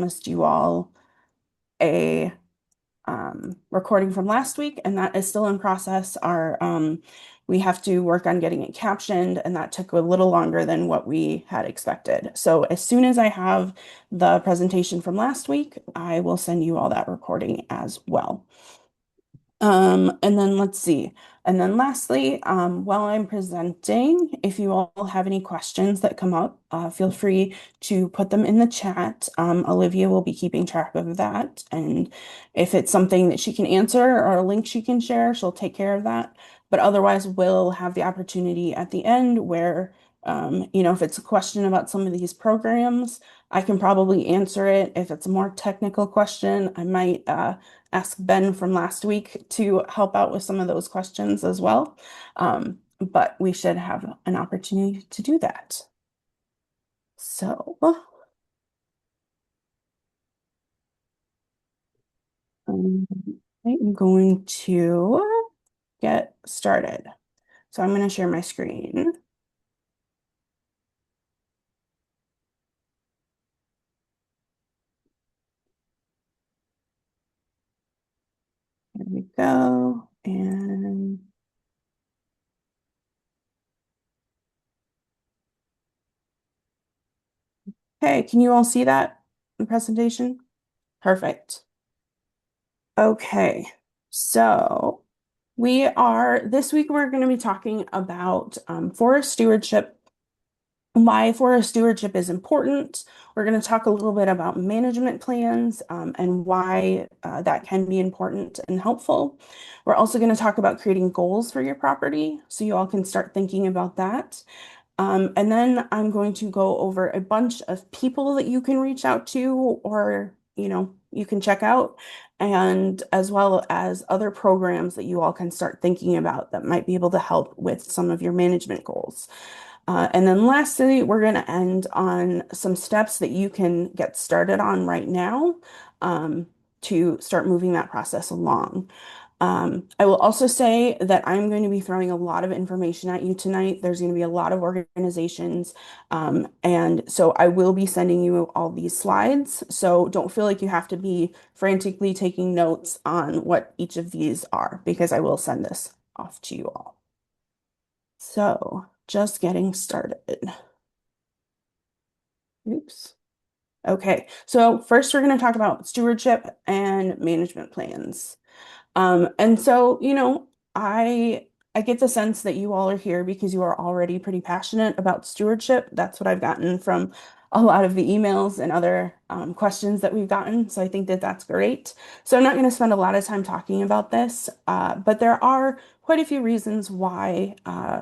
promised you all a recording from last week, and that is still in process. We have to work on getting it captioned, and that took a little longer than what we had expected. So as soon as I have the presentation from last week, I will send you all that recording as well. And then let's see. And then lastly, while I'm presenting, if you all have any questions that come up, feel free to put them in the chat. Olivia will be keeping track of that. And if it's something that she can answer or a link she can share, she'll take care of that. But otherwise, we'll have the opportunity at the end where, if it's a question about some of these programs, I can probably answer it. If it's a more technical question, I might ask Ben from last week to help out with some of those questions as well. But we should have an opportunity to do that. So um, I'm going to get started. So I'm going to share my screen. There we go. And okay, can you all see that in the presentation? Perfect. Okay, so this week we're going to be talking about forest stewardship, why forest stewardship is important. We're going to talk a little bit about management plans and why that can be important and helpful. We're also going to talk about creating goals for your property so you all can start thinking about that. And then I'm going to go over a bunch of people that you can reach out to or, you can check out, and as well as other programs that you all can start thinking about that might be able to help with some of your management goals. And then lastly, we're going to end on some steps that you can get started on right now to start moving that process along. I will also say that I'm going to be throwing a lot of information at you tonight. There's going to be a lot of organizations. And so I will be sending you all these slides. So don't feel like you have to be frantically taking notes on what each of these are, because I will send this off to you all. So just getting started. Oops. Okay, so first we're going to talk about stewardship and management plans. And so, I get the sense that you all are here because you are already pretty passionate about stewardship. That's what I've gotten from a lot of the emails and other questions that we've gotten. So I think that that's great. So I'm not going to spend a lot of time talking about this, but there are quite a few reasons why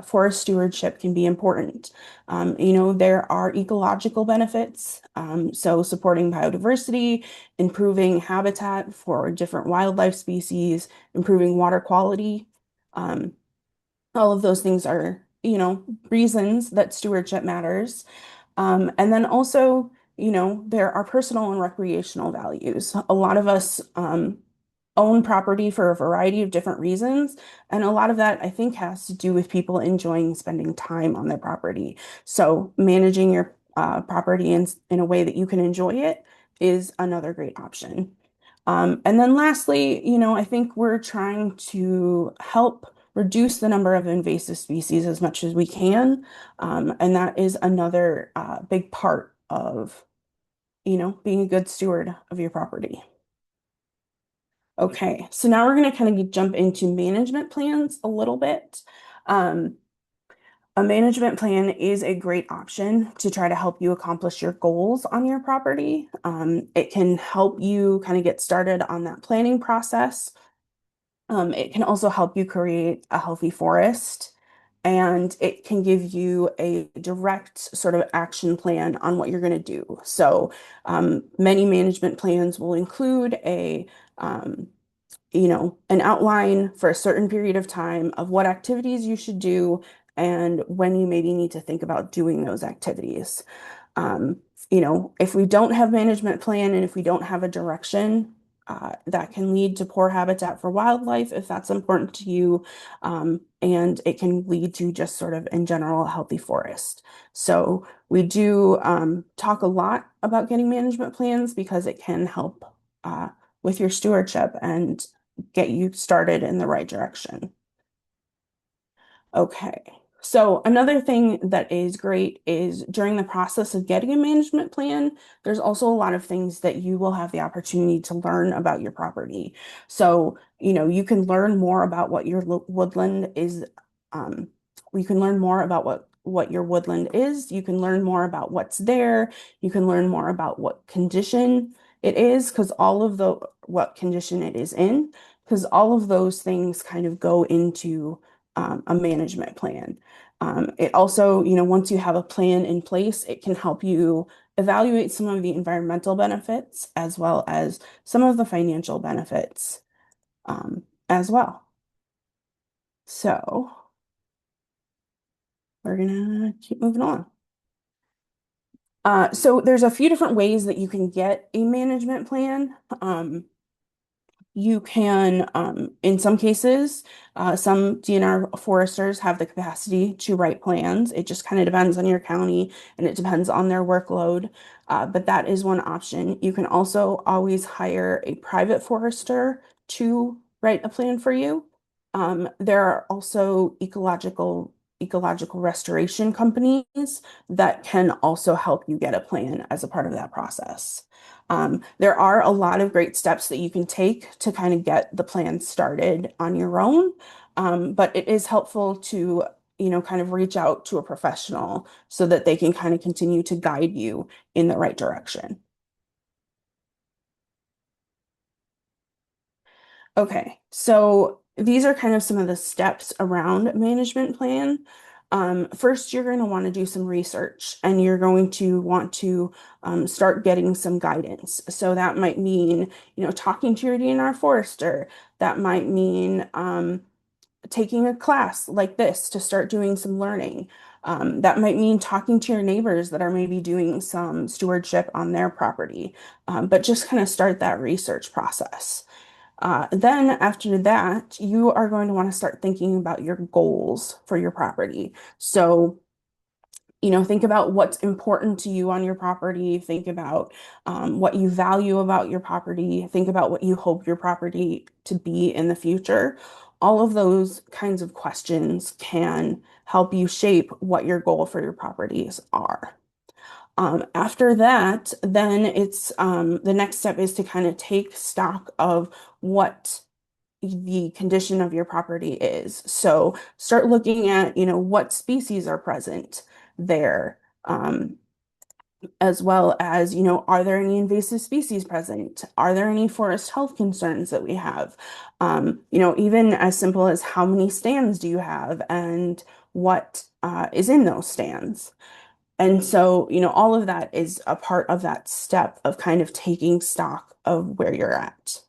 forest stewardship can be important. There are ecological benefits, so supporting biodiversity, improving habitat for different wildlife species, improving water quality. Um, all of those things are, reasons that stewardship matters. And then also, there are personal and recreational values. A lot of us own property for a variety of different reasons. And a lot of that, I think, has to do with people enjoying spending time on their property. So managing your property in a way that you can enjoy it is another great option. And then lastly, I think we're trying to help reduce the number of invasive species as much as we can. And that is another big part of, being a good steward of your property. Okay, so now we're going to kind of jump into management plans a little bit. Um, a management plan is a great option to try to help you accomplish your goals on your property. It can help you kind of get started on that planning process. It can also help you create a healthy forest, and it can give you a direct sort of action plan on what you're going to do. So many management plans will include um, an outline for a certain period of time of what activities you should do and when you maybe need to think about doing those activities. Um, if we don't have management plan and if we don't have a direction, that can lead to poor habitat for wildlife if that's important to you. And it can lead to just sort of in general a healthy forest. So we do talk a lot about getting management plans because it can help uh, with your stewardship and get you started in the right direction. Okay. So another thing that is great is during the process of getting a management plan, there's also a lot of things that you will have the opportunity to learn about your property. So, you can learn more about what your woodland is. Um, you can learn more about what your woodland is. You can learn more about what's there. You can learn more about what condition it is, because all of the what condition it is in, because all of those things kind of go into a management plan. It also, once you have a plan in place, it can help you evaluate some of the environmental benefits as well as some of the financial benefits as well. So we're gonna keep moving on. So there's a few different ways that you can get a management plan. You can, in some cases, some DNR foresters have the capacity to write plans. It just kind of depends on your county and it depends on their workload. But that is one option. You can also always hire a private forester to write a plan for you. There are also ecological restoration companies that can also help you get a plan as a part of that process. There are a lot of great steps that you can take to kind of get the plan started on your own. But it is helpful to, kind of reach out to a professional so that they can kind of continue to guide you in the right direction. Okay, so these are kind of some of the steps around management plan. First, you're going to want to do some research and you're going to want to start getting some guidance. So that might mean, talking to your DNR forester. That might mean taking a class like this to start doing some learning. That might mean talking to your neighbors that are maybe doing some stewardship on their property, but just kind of start that research process. Then after that, you are going to want to start thinking about your goals for your property. So, think about what's important to you on your property. Think about what you value about your property. Think about what you hope your property to be in the future. All of those kinds of questions can help you shape what your goal for your properties are. After that, then it's the next step is to kind of take stock of what the condition of your property is. So start looking at, what species are present there, as well as, are there any invasive species present? Are there any forest health concerns that we have? Even as simple as how many stands do you have and what is in those stands? And so, all of that is a part of that step of kind of taking stock of where you're at.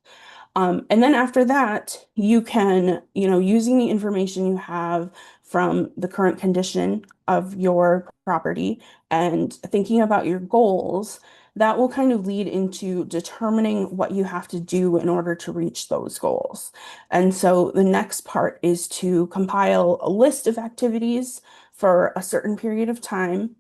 And then after that, you can, using the information you have from the current condition of your property and thinking about your goals, that will kind of lead into determining what you have to do in order to reach those goals. And so the next part is to compile a list of activities for a certain period of time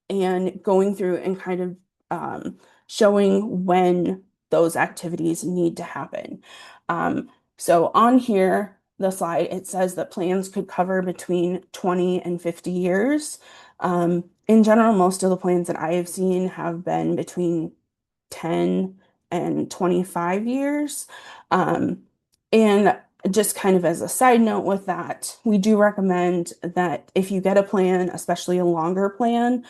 and going through and kind of showing when those activities need to happen. Um, so on here, the slide, it says that plans could cover between 20 and 50 years. In general, most of the plans that I have seen have been between 10 and 25 years. Um, and just kind of as a side note with that, we do recommend that if you get a plan, especially a longer plan,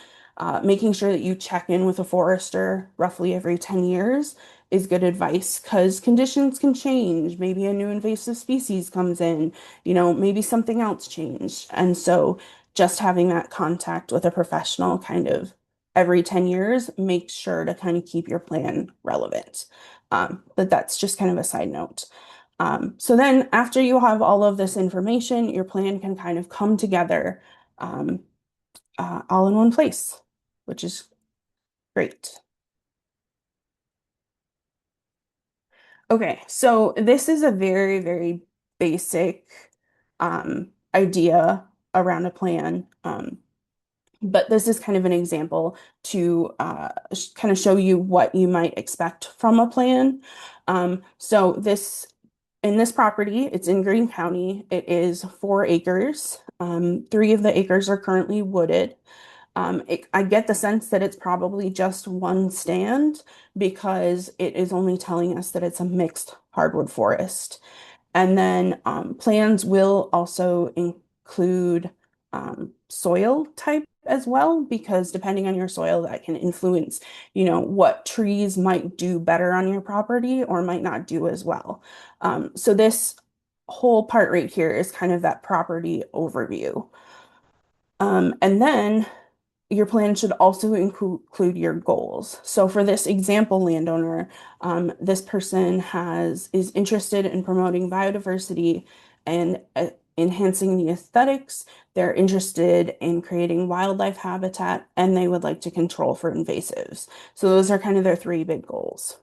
making sure that you check in with a forester roughly every 10 years is good advice because conditions can change. Maybe a new invasive species comes in, maybe something else changed. And so just having that contact with a professional kind of every 10 years makes sure to kind of keep your plan relevant. But that's just kind of a side note. So then after you have all of this information, your plan can kind of come together um, all in one place, which is great. Okay, so this is a very, very basic idea around a plan. But this is kind of an example to kind of show you what you might expect from a plan. So this in this property, it's in Greene County. It is 4 acres. 3 of the acres are currently wooded. I get the sense that it's probably just one stand because it is only telling us that it's a mixed hardwood forest. And then plans will also include soil type as well, because depending on your soil, that can influence, what trees might do better on your property or might not do as well. So this whole part right here is kind of that property overview. And then your plan should also include your goals. So for this example landowner, this person is interested in promoting biodiversity and enhancing the aesthetics. They're interested in creating wildlife habitat, and they would like to control for invasives. So those are kind of their three big goals.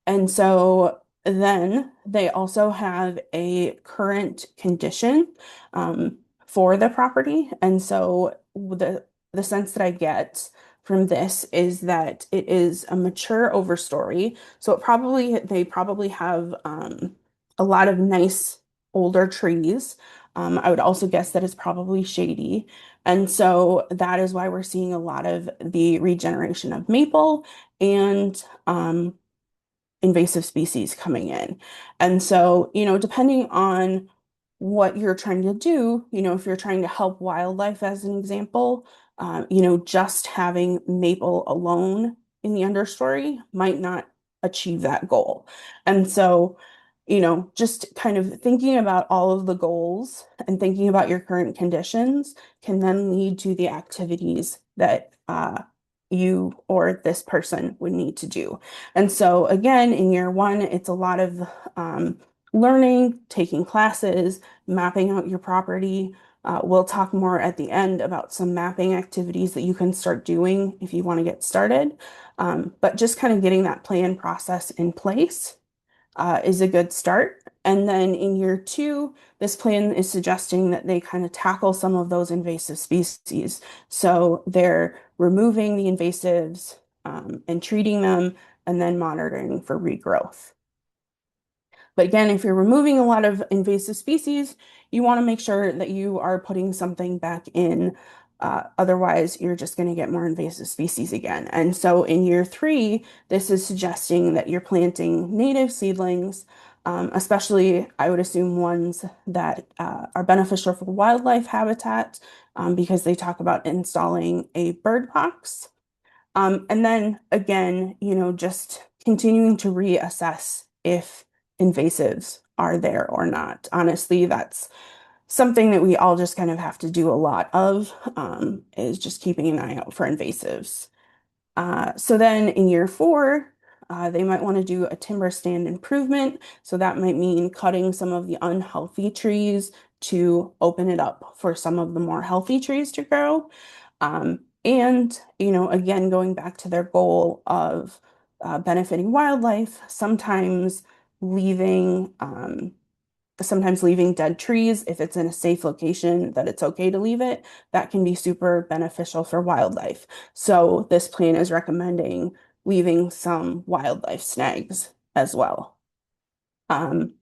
And so then they also have a current condition for the property. And so the sense that I get from this is that it is a mature overstory. So they probably have a lot of nice older trees. I would also guess that it's probably shady. And so that is why we're seeing a lot of the regeneration of maple and invasive species coming in. And so, depending on what you're trying to do, if you're trying to help wildlife as an example, just having maple alone in the understory might not achieve that goal. And so, just kind of thinking about all of the goals and thinking about your current conditions can then lead to the activities that you or this person would need to do. And so, again, in year one, it's a lot of learning, taking classes, mapping out your property. We'll talk more at the end about some mapping activities that you can start doing if you want to get started. But just kind of getting that plan process in place is a good start. And then in year two, this plan is suggesting that they kind of tackle some of those invasive species. So they're removing the invasives and treating them and then monitoring for regrowth. But again, if you're removing a lot of invasive species, you want to make sure that you are putting something back in. Otherwise, you're just going to get more invasive species again. And so in year three, this is suggesting that you're planting native seedlings, especially I would assume ones that are beneficial for wildlife habitat, because they talk about installing a bird box. And then again, just continuing to reassess if invasives are there or not. Honestly, that's something that we all just kind of have to do a lot of, is just keeping an eye out for invasives. So then in year four, they might want to do a timber stand improvement. So that might mean cutting some of the unhealthy trees to open it up for some of the more healthy trees to grow. And, again, going back to their goal of benefiting wildlife, leaving sometimes leaving dead trees, if it's in a safe location that it's okay to leave it, that can be super beneficial for wildlife. So this plan is recommending leaving some wildlife snags as well. Um,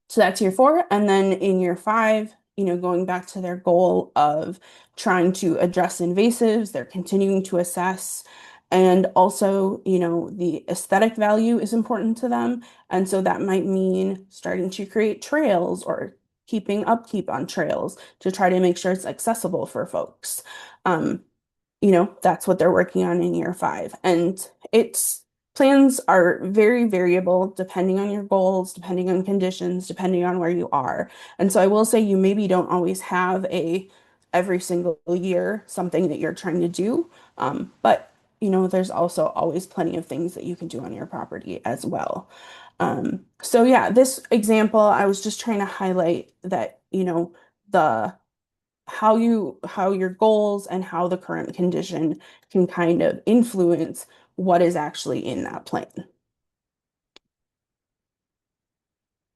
so that's year four. And then in year five, going back to their goal of trying to address invasives, they're continuing to assess. And also, the aesthetic value is important to them. And so that might mean starting to create trails or keeping upkeep on trails to try to make sure it's accessible for folks. Um, that's what they're working on in year five. And it's plans are very variable depending on your goals, depending on conditions, depending on where you are. And so I will say you maybe don't always have every single year something that you're trying to do. But there's also always plenty of things that you can do on your property as well. So yeah, this example, I was just trying to highlight that, the how your goals and how the current condition can kind of influence what is actually in that plan.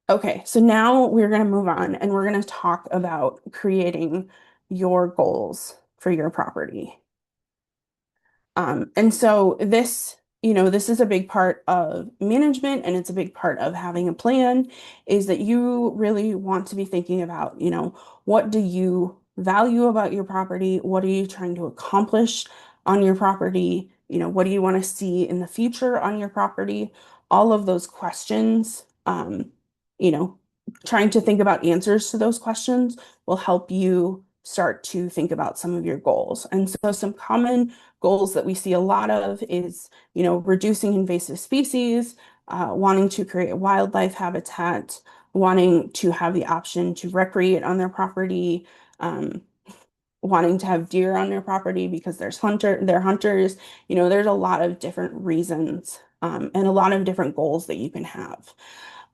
Okay, so now we're going to move on and we're going to talk about creating your goals for your property. And so this is a big part of management and it's a big part of having a plan is that you really want to be thinking about, what do you value about your property? What are you trying to accomplish on your property? What do you want to see in the future on your property? All of those questions, you know, trying to think about answers to those questions will help you start to think about some of your goals. And so some common goals that we see a lot of is, reducing invasive species, wanting to create wildlife habitat, wanting to have the option to recreate on their property, um, wanting to have deer on their property because they're hunters. There's a lot of different reasons, and a lot of different goals that you can have.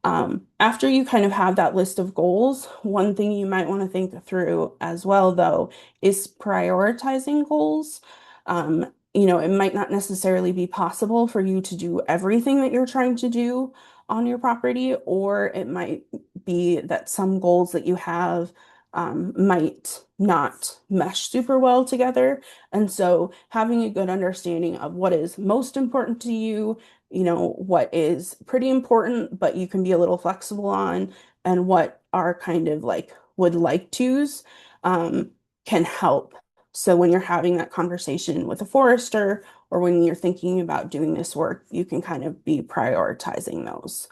After you kind of have that list of goals, one thing you might want to think through as well, though, is prioritizing goals. It might not necessarily be possible for you to do everything that you're trying to do on your property, or it might be that some goals that you have might not mesh super well together. And so having a good understanding of what is most important to you, what is pretty important, but you can be a little flexible on, and what are kind of like would like tos, can help. So when you're having that conversation with a forester or when you're thinking about doing this work, you can kind of be prioritizing those.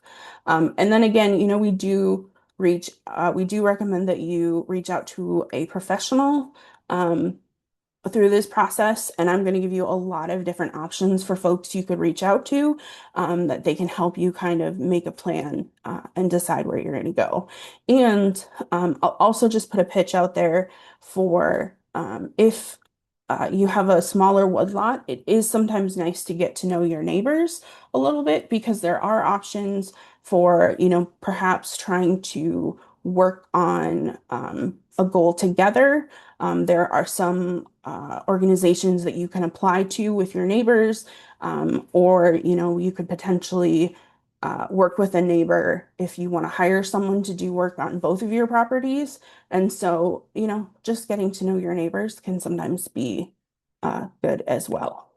And then again, we do recommend that you reach out to a professional. Through this process, and I'm going to give you a lot of different options for folks you could reach out to, that they can help you kind of make a plan, and decide where you're going to go. And I'll also just put a pitch out there for, if you have a smaller woodlot, it is sometimes nice to get to know your neighbors a little bit because there are options for, perhaps trying to work on, a goal together. There are some organizations that you can apply to with your neighbors, or you could potentially work with a neighbor if you want to hire someone to do work on both of your properties. And so, just getting to know your neighbors can sometimes be good as well.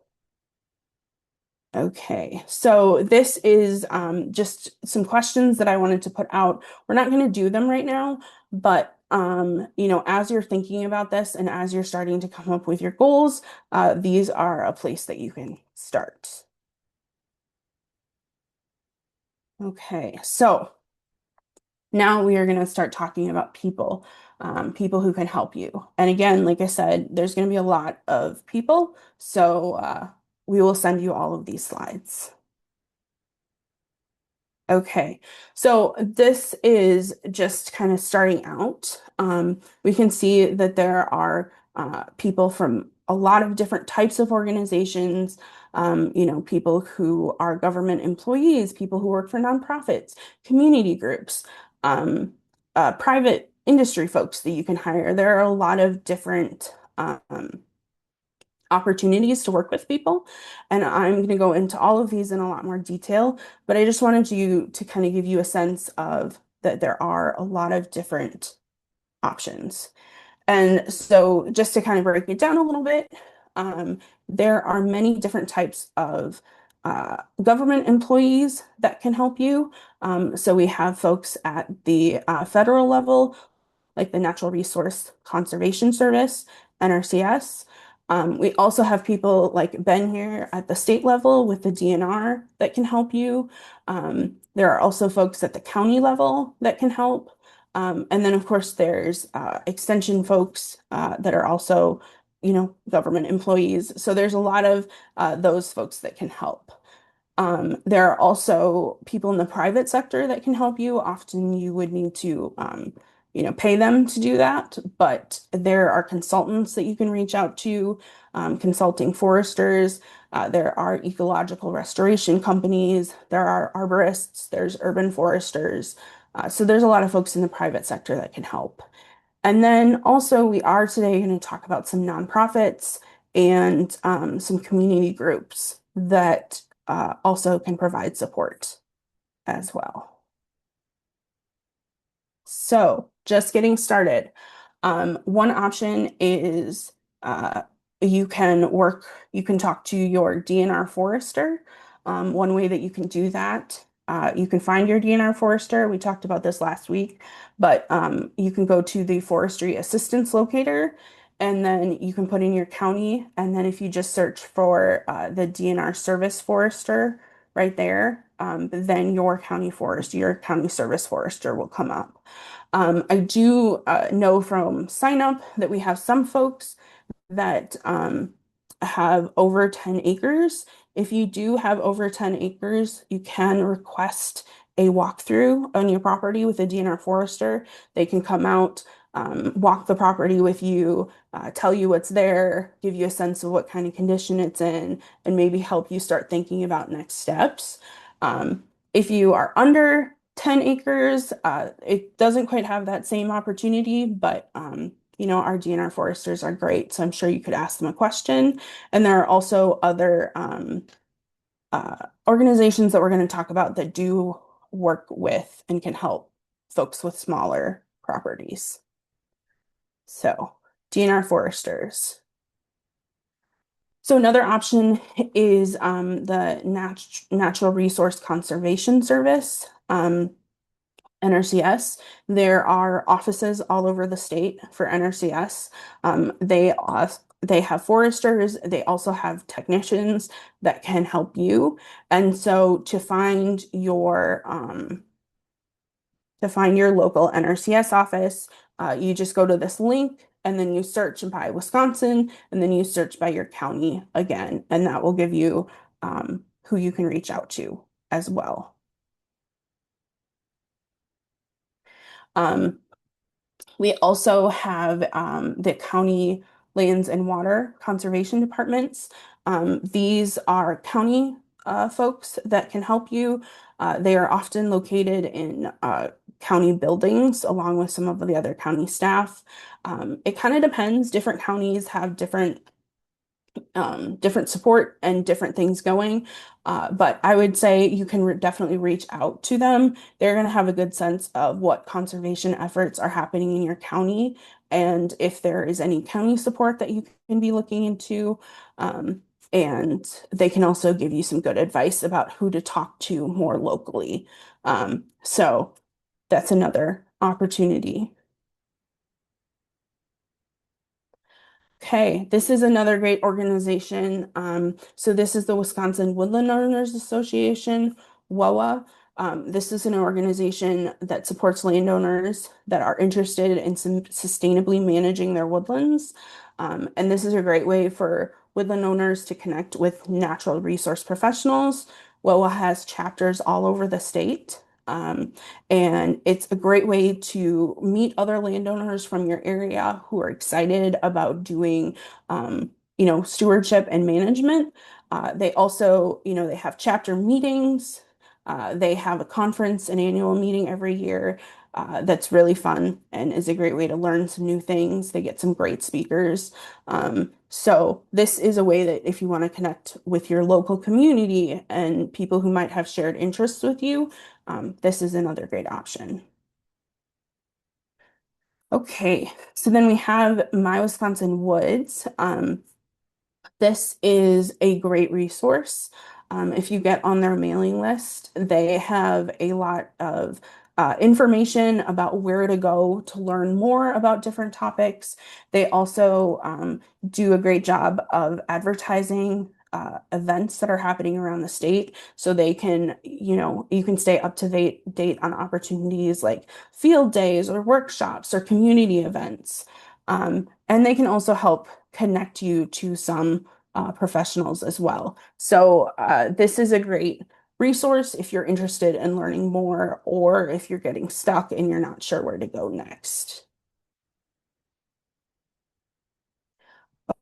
Okay, so this is just some questions that I wanted to put out. We're not going to do them right now, but as you're thinking about this and as you're starting to come up with your goals, these are a place that you can start. Okay, so now we are going to start talking about people, people who can help you. And again, like I said, there's going to be a lot of people, so we will send you all of these slides. Okay, so this is just kind of starting out. We can see that there are people from a lot of different types of organizations, people who are government employees, people who work for nonprofits, community groups, um, private industry folks that you can hire. There are a lot of different opportunities to work with people. And I'm going to go into all of these in a lot more detail, but I just wanted you to kind of give you a sense of that there are a lot of different options. And so just to kind of break it down a little bit, um, there are many different types of government employees that can help you. So we have folks at the federal level, like the Natural Resource Conservation Service, NRCS. We also have people like Ben here at the state level with the DNR that can help you. There are also folks at the county level that can help. And then, of course, there's extension folks that are also, government employees. So there's a lot of those folks that can help. There are also people in the private sector that can help you. Often you would need to, pay them to do that, but there are consultants that you can reach out to, consulting foresters. There are ecological restoration companies. There are arborists. There's urban foresters. So there's a lot of folks in the private sector that can help. And then also we are today going to talk about some nonprofits and some community groups that also can provide support as well. So, just getting started. One option is you can work, you can talk to your DNR Forester. One way that you can do that, you can find your DNR Forester. We talked about this last week, but you can go to the Forestry Assistance Locator and then you can put in your county. And then if you just search for the DNR Service Forester right there, then your county service forester will come up. I do know from sign up that we have some folks that have over 10 acres. If you do have over 10 acres, you can request a walkthrough on your property with a DNR forester. They can come out, walk the property with you, tell you what's there, give you a sense of what kind of condition it's in, and maybe help you start thinking about next steps. If you are under 10 acres, it doesn't quite have that same opportunity, but our DNR foresters are great, so I'm sure you could ask them a question. And there are also other organizations that we're going to talk about that do work with and can help folks with smaller properties. So, DNR foresters. So another option is the Natural Resource Conservation Service. NRCS. There are offices all over the state for NRCS. They have foresters. They also have technicians that can help you. And so to find your local NRCS office, you just go to this link and then you search by Wisconsin and then you search by your county again, and that will give you who you can reach out to as well. Um, We also have the county lands and water conservation departments. These are county folks that can help you. They are often located in county buildings along with some of the other county staff. It kind of depends. Different counties have different support and different things going. But I would say you can definitely reach out to them. They're going to have a good sense of what conservation efforts are happening in your county and if there is any county support that you can be looking into. And they can also give you some good advice about who to talk to more locally. So that's another opportunity. Okay, this is another great organization. So this is the Wisconsin Woodland Owners Association, WOA. This is an organization that supports landowners that are interested in sustainably managing their woodlands. And this is a great way for woodland owners to connect with natural resource professionals. WOA has chapters all over the state. And it's a great way to meet other landowners from your area who are excited about doing, stewardship and management. They also, they have chapter meetings. They have a conference, an annual meeting every year. That's really fun and is a great way to learn some new things. They get some great speakers. So this is a way that if you want to connect with your local community and people who might have shared interests with you, this is another great option. Okay, so then we have My Wisconsin Woods. This is a great resource. If you get on their mailing list, they have a lot of information about where to go to learn more about different topics. They also do a great job of advertising events that are happening around the state so they can, you can stay up to date on opportunities like field days or workshops or community events. And they can also help connect you to some professionals as well. So this is a great resource if you're interested in learning more or if you're getting stuck and you're not sure where to go next.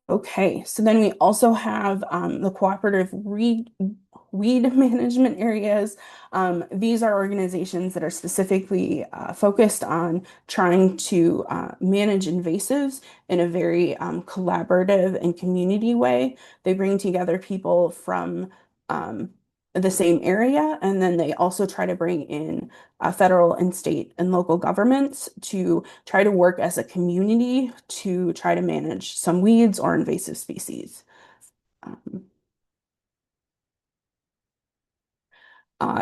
Okay, so then we also have the cooperative weed management areas. These are organizations that are specifically focused on trying to manage invasives in a very collaborative and community way. They bring together people from the same area. And then they also try to bring in federal and state and local governments to try to work as a community to try to manage some weeds or invasive species. Um,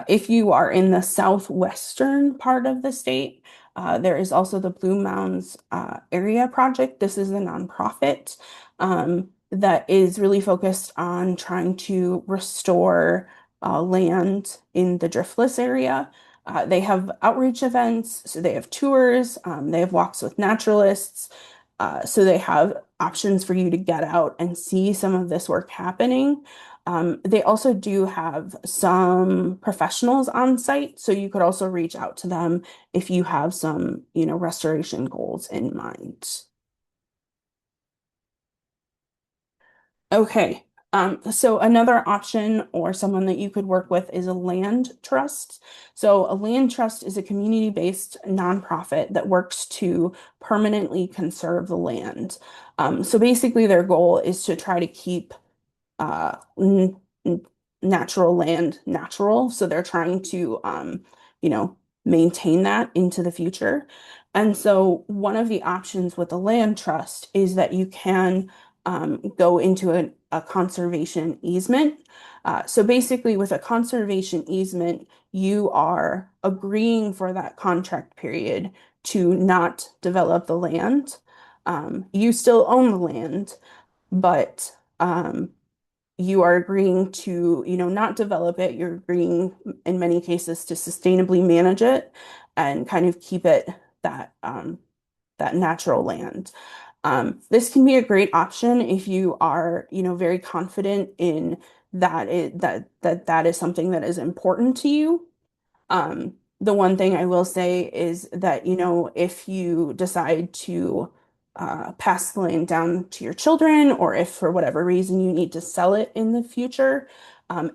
if you are in the southwestern part of the state, there is also the Blue Mounds Area Project. This is a nonprofit that is really focused on trying to restore land in the driftless area. They have outreach events, so they have tours, they have walks with naturalists. So they have options for you to get out and see some of this work happening. They also do have some professionals on site, so you could also reach out to them if you have some, restoration goals in mind. Okay. So another option or someone that you could work with is a land trust. So a land trust is a community-based nonprofit that works to permanently conserve the land. So basically their goal is to try to keep n n- natural land natural. So they're trying to, you know, maintain that into the future. And so one of the options with a land trust is that you can go into a conservation easement. So basically, with a conservation easement, you are agreeing for that contract period to not develop the land. You still own the land, but you are agreeing to, not develop it. You're agreeing in many cases to sustainably manage it and kind of keep it that that natural land. This can be a great option if you are, very confident in that is something that is important to you. The one thing I will say is that, if you decide to pass the land down to your children, or if for whatever reason you need to sell it in the future,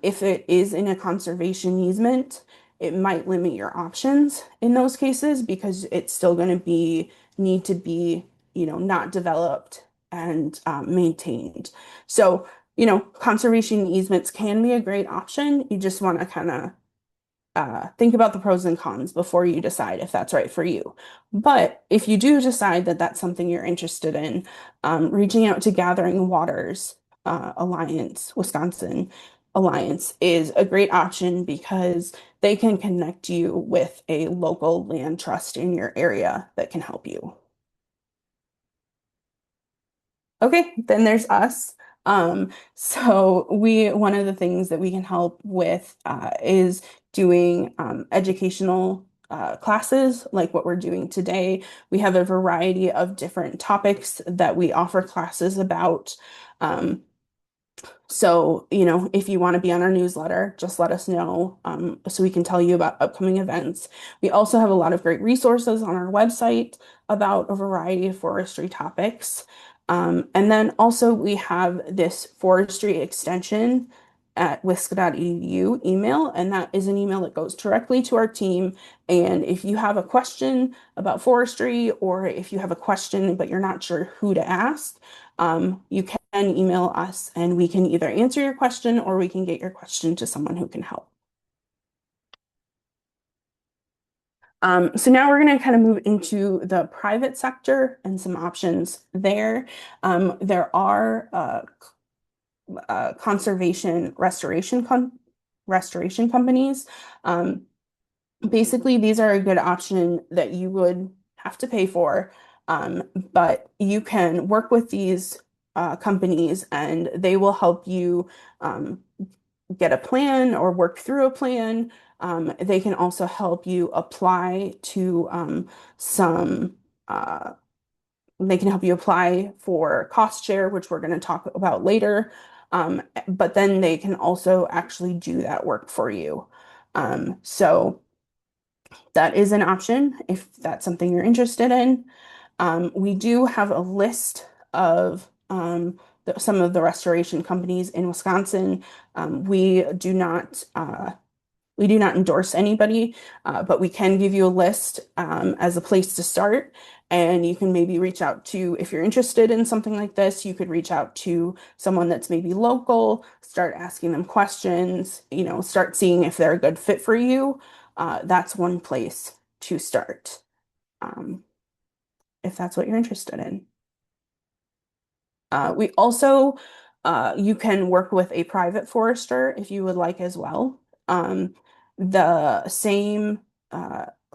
if it is in a conservation easement, it might limit your options in those cases because it's still going to be need to be, not developed and maintained. So, conservation easements can be a great option. You just want to kind of think about the pros and cons before you decide if that's right for you. But if you do decide that that's something you're interested in, reaching out to Gathering Waters Alliance, Wisconsin Alliance is a great option because they can connect you with a local land trust in your area that can help you. Okay, then there's us. One of the things that we can help with is doing educational classes like what we're doing today. We have a variety of different topics that we offer classes about. Um, if you want to be on our newsletter, just let us know so we can tell you about upcoming events. We also have a lot of great resources on our website about a variety of forestry topics. And then also we have this forestry extension at wisc.edu email, and that is an email that goes directly to our team. And if you have a question about forestry, or if you have a question but you're not sure who to ask, you can email us and we can either answer your question or we can get your question to someone who can help. So now we're going to kind of move into the private sector and some options there. There are conservation restoration companies. Um, Basically, these are a good option that you would have to pay for, but you can work with these companies and they will help you get a plan or work through a plan. They can also help you apply to some, uh, they can help you apply for cost share, which we're going to talk about later. But then they can also actually do that work for you. So that is an option if that's something you're interested in. We do have a list of some of the restoration companies in Wisconsin. We do not We do not endorse anybody, but we can give you a list as a place to start. And you can maybe reach out to, if you're interested in something like this, you could reach out to someone that's maybe local, start asking them questions, start seeing if they're a good fit for you. That's one place to start, um, if that's what you're interested in. We also, you can work with a private forester if you would like as well. Um, the same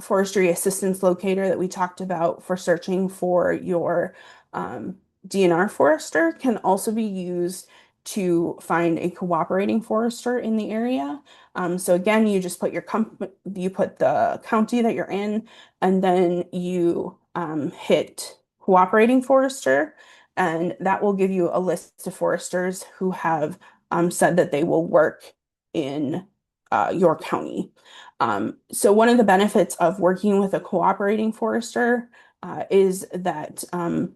forestry assistance locator that we talked about for searching for your um, DNR forester can also be used to find a cooperating forester in the area. So again, you just put you put the county that you're in, and then you hit cooperating forester, and that will give you a list of foresters who have said that they will work in your county. So one of the benefits of working with a cooperating forester is that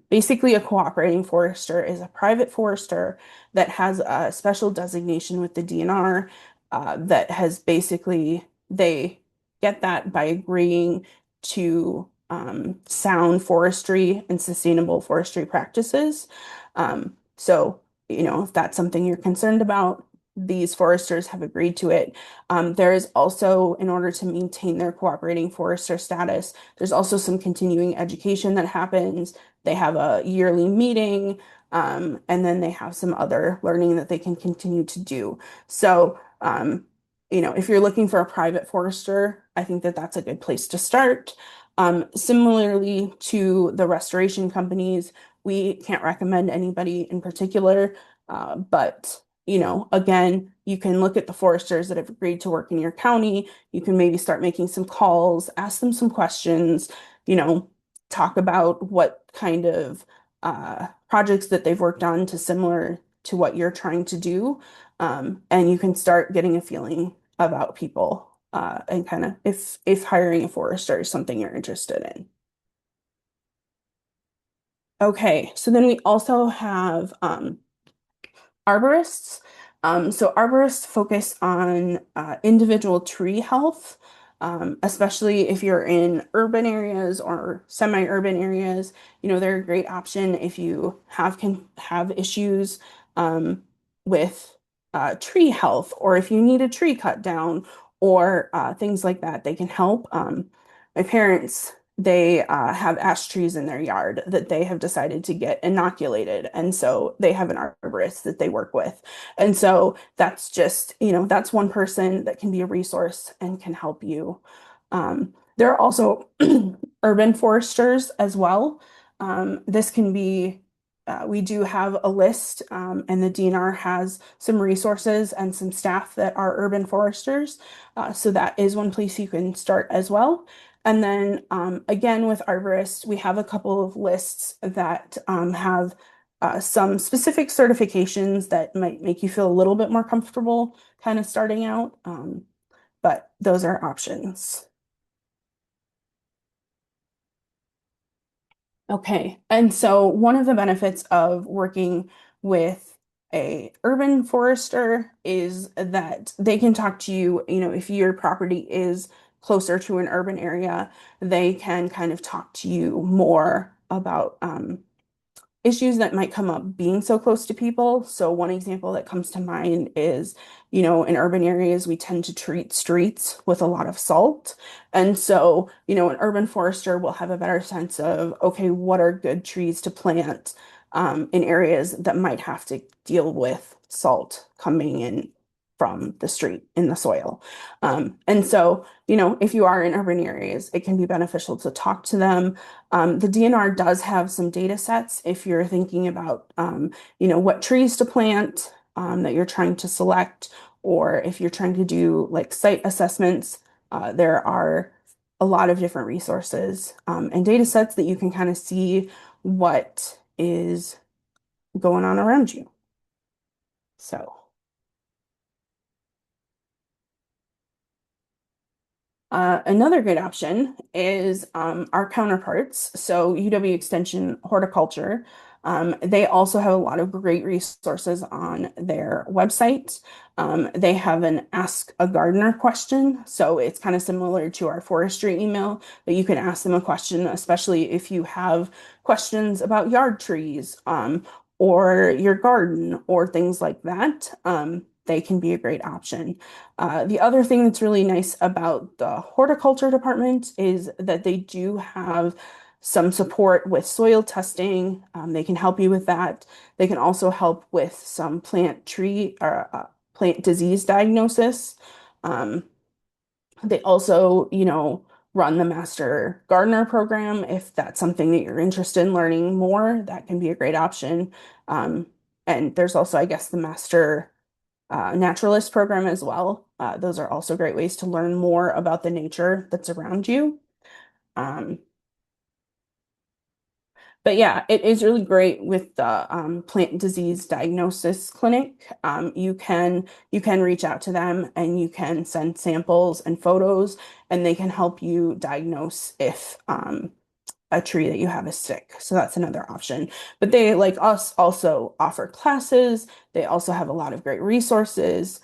basically a cooperating forester is a private forester that has a special designation with the DNR that has basically, they get that by agreeing to sound forestry and sustainable forestry practices. So, if that's something you're concerned about, these foresters have agreed to it. There is also, in order to maintain their cooperating forester status, there's also some continuing education that happens. They have a yearly meeting, and then they have some other learning that they can continue to do. So, if you're looking for a private forester, I think that that's a good place to start. Similarly to the restoration companies, we can't recommend anybody in particular, but again, you can look at the foresters that have agreed to work in your county. You can maybe start making some calls, ask them some questions, you know, talk about what kind of projects that they've worked on to similar to what you're trying to do. And you can start getting a feeling about people and kind of if hiring a forester is something you're interested in. Okay, so then we also have arborists. So arborists focus on individual tree health, especially if you're in urban areas or semi-urban areas. They're a great option if you can have issues um, with tree health, or if you need a tree cut down, or things like that. They can help. My parents, they have ash trees in their yard that they have decided to get inoculated. And so they have an arborist that they work with. And so that's just, that's one person that can be a resource and can help you. There are also urban foresters as well. This can be, we do have a list, and the DNR has some resources and some staff that are urban foresters. So that is one place you can start as well. And then again, with arborists, we have a couple of lists that have some specific certifications that might make you feel a little bit more comfortable kind of starting out. But those are options. Okay. And so one of the benefits of working with a urban forester is that they can talk to you, if your property is closer to an urban area, they can kind of talk to you more about issues that might come up being so close to people. So one example that comes to mind is, in urban areas, we tend to treat streets with a lot of salt. And so, an urban forester will have a better sense of, okay, what are good trees to plant in areas that might have to deal with salt coming in from the street in the soil. And so, if you are in urban areas, it can be beneficial to talk to them. The DNR does have some data sets if you're thinking about, what trees to plant that you're trying to select, or if you're trying to do like site assessments. There are a lot of different resources and data sets that you can kind of see what is going on around you. So. Another good option is our counterparts. So UW Extension Horticulture. They also have a lot of great resources on their website. They have an Ask a Gardener question. So it's kind of similar to our forestry email, but you can ask them a question, especially if you have questions about yard trees, or your garden or things like that. They can be a great option. The other thing that's really nice about the horticulture department is that they do have some support with soil testing. They can help you with that. They can also help with some plant disease diagnosis. Um, they also, run the Master Gardener program. If that's something that you're interested in learning more, that can be a great option. Um, and there's also, I guess, the Master Naturalist program as well. Those are also great ways to learn more about the nature that's around you. Um, But yeah, it is really great with the plant disease diagnosis clinic. You can reach out to them and you can send samples and photos, and they can help you diagnose if a tree that you have is sick. So that's another option. But they, like us, also offer classes. They also have a lot of great resources.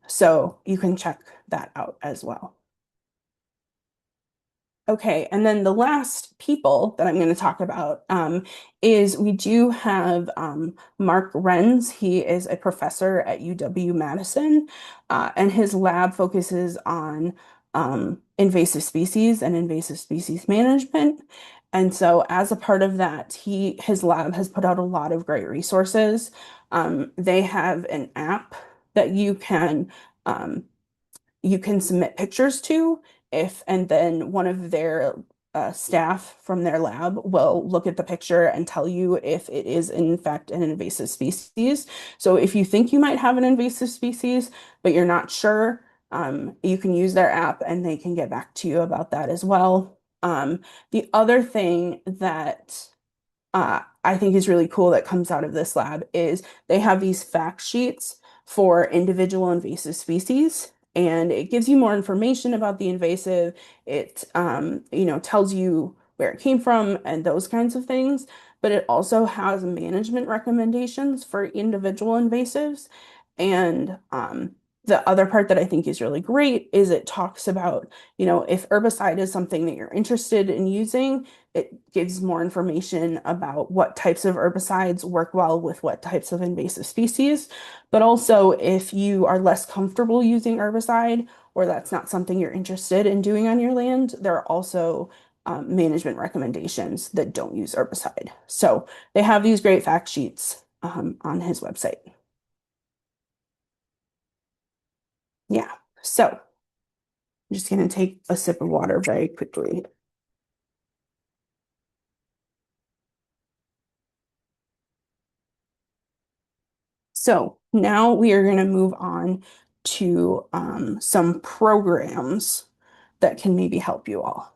So you can check that out as well. Okay, and then the last people that I'm going to talk about is we do have Mark Renz. He is a professor at UW-Madison, and his lab focuses on invasive species and invasive species management. And so, as a part of that, his lab has put out a lot of great resources. They have an app that um, you can submit pictures to if and then one of their staff from their lab will look at the picture and tell you if it is in fact an invasive species. So if you think you might have an invasive species but you're not sure, you can use their app and they can get back to you about that as well. The other thing that I think is really cool that comes out of this lab is they have these fact sheets for individual invasive species, and it gives you more information about the invasive. It, tells you where it came from and those kinds of things, but it also has management recommendations for individual invasives. And the other part that I think is really great is it talks about, if herbicide is something that you're interested in using, it gives more information about what types of herbicides work well with what types of invasive species. But also, if you are less comfortable using herbicide or that's not something you're interested in doing on your land, there are also management recommendations that don't use herbicide. So they have these great fact sheets on his website. Yeah. So I'm just going to take a sip of water very quickly. So now we are going to move on to some programs that can maybe help you all.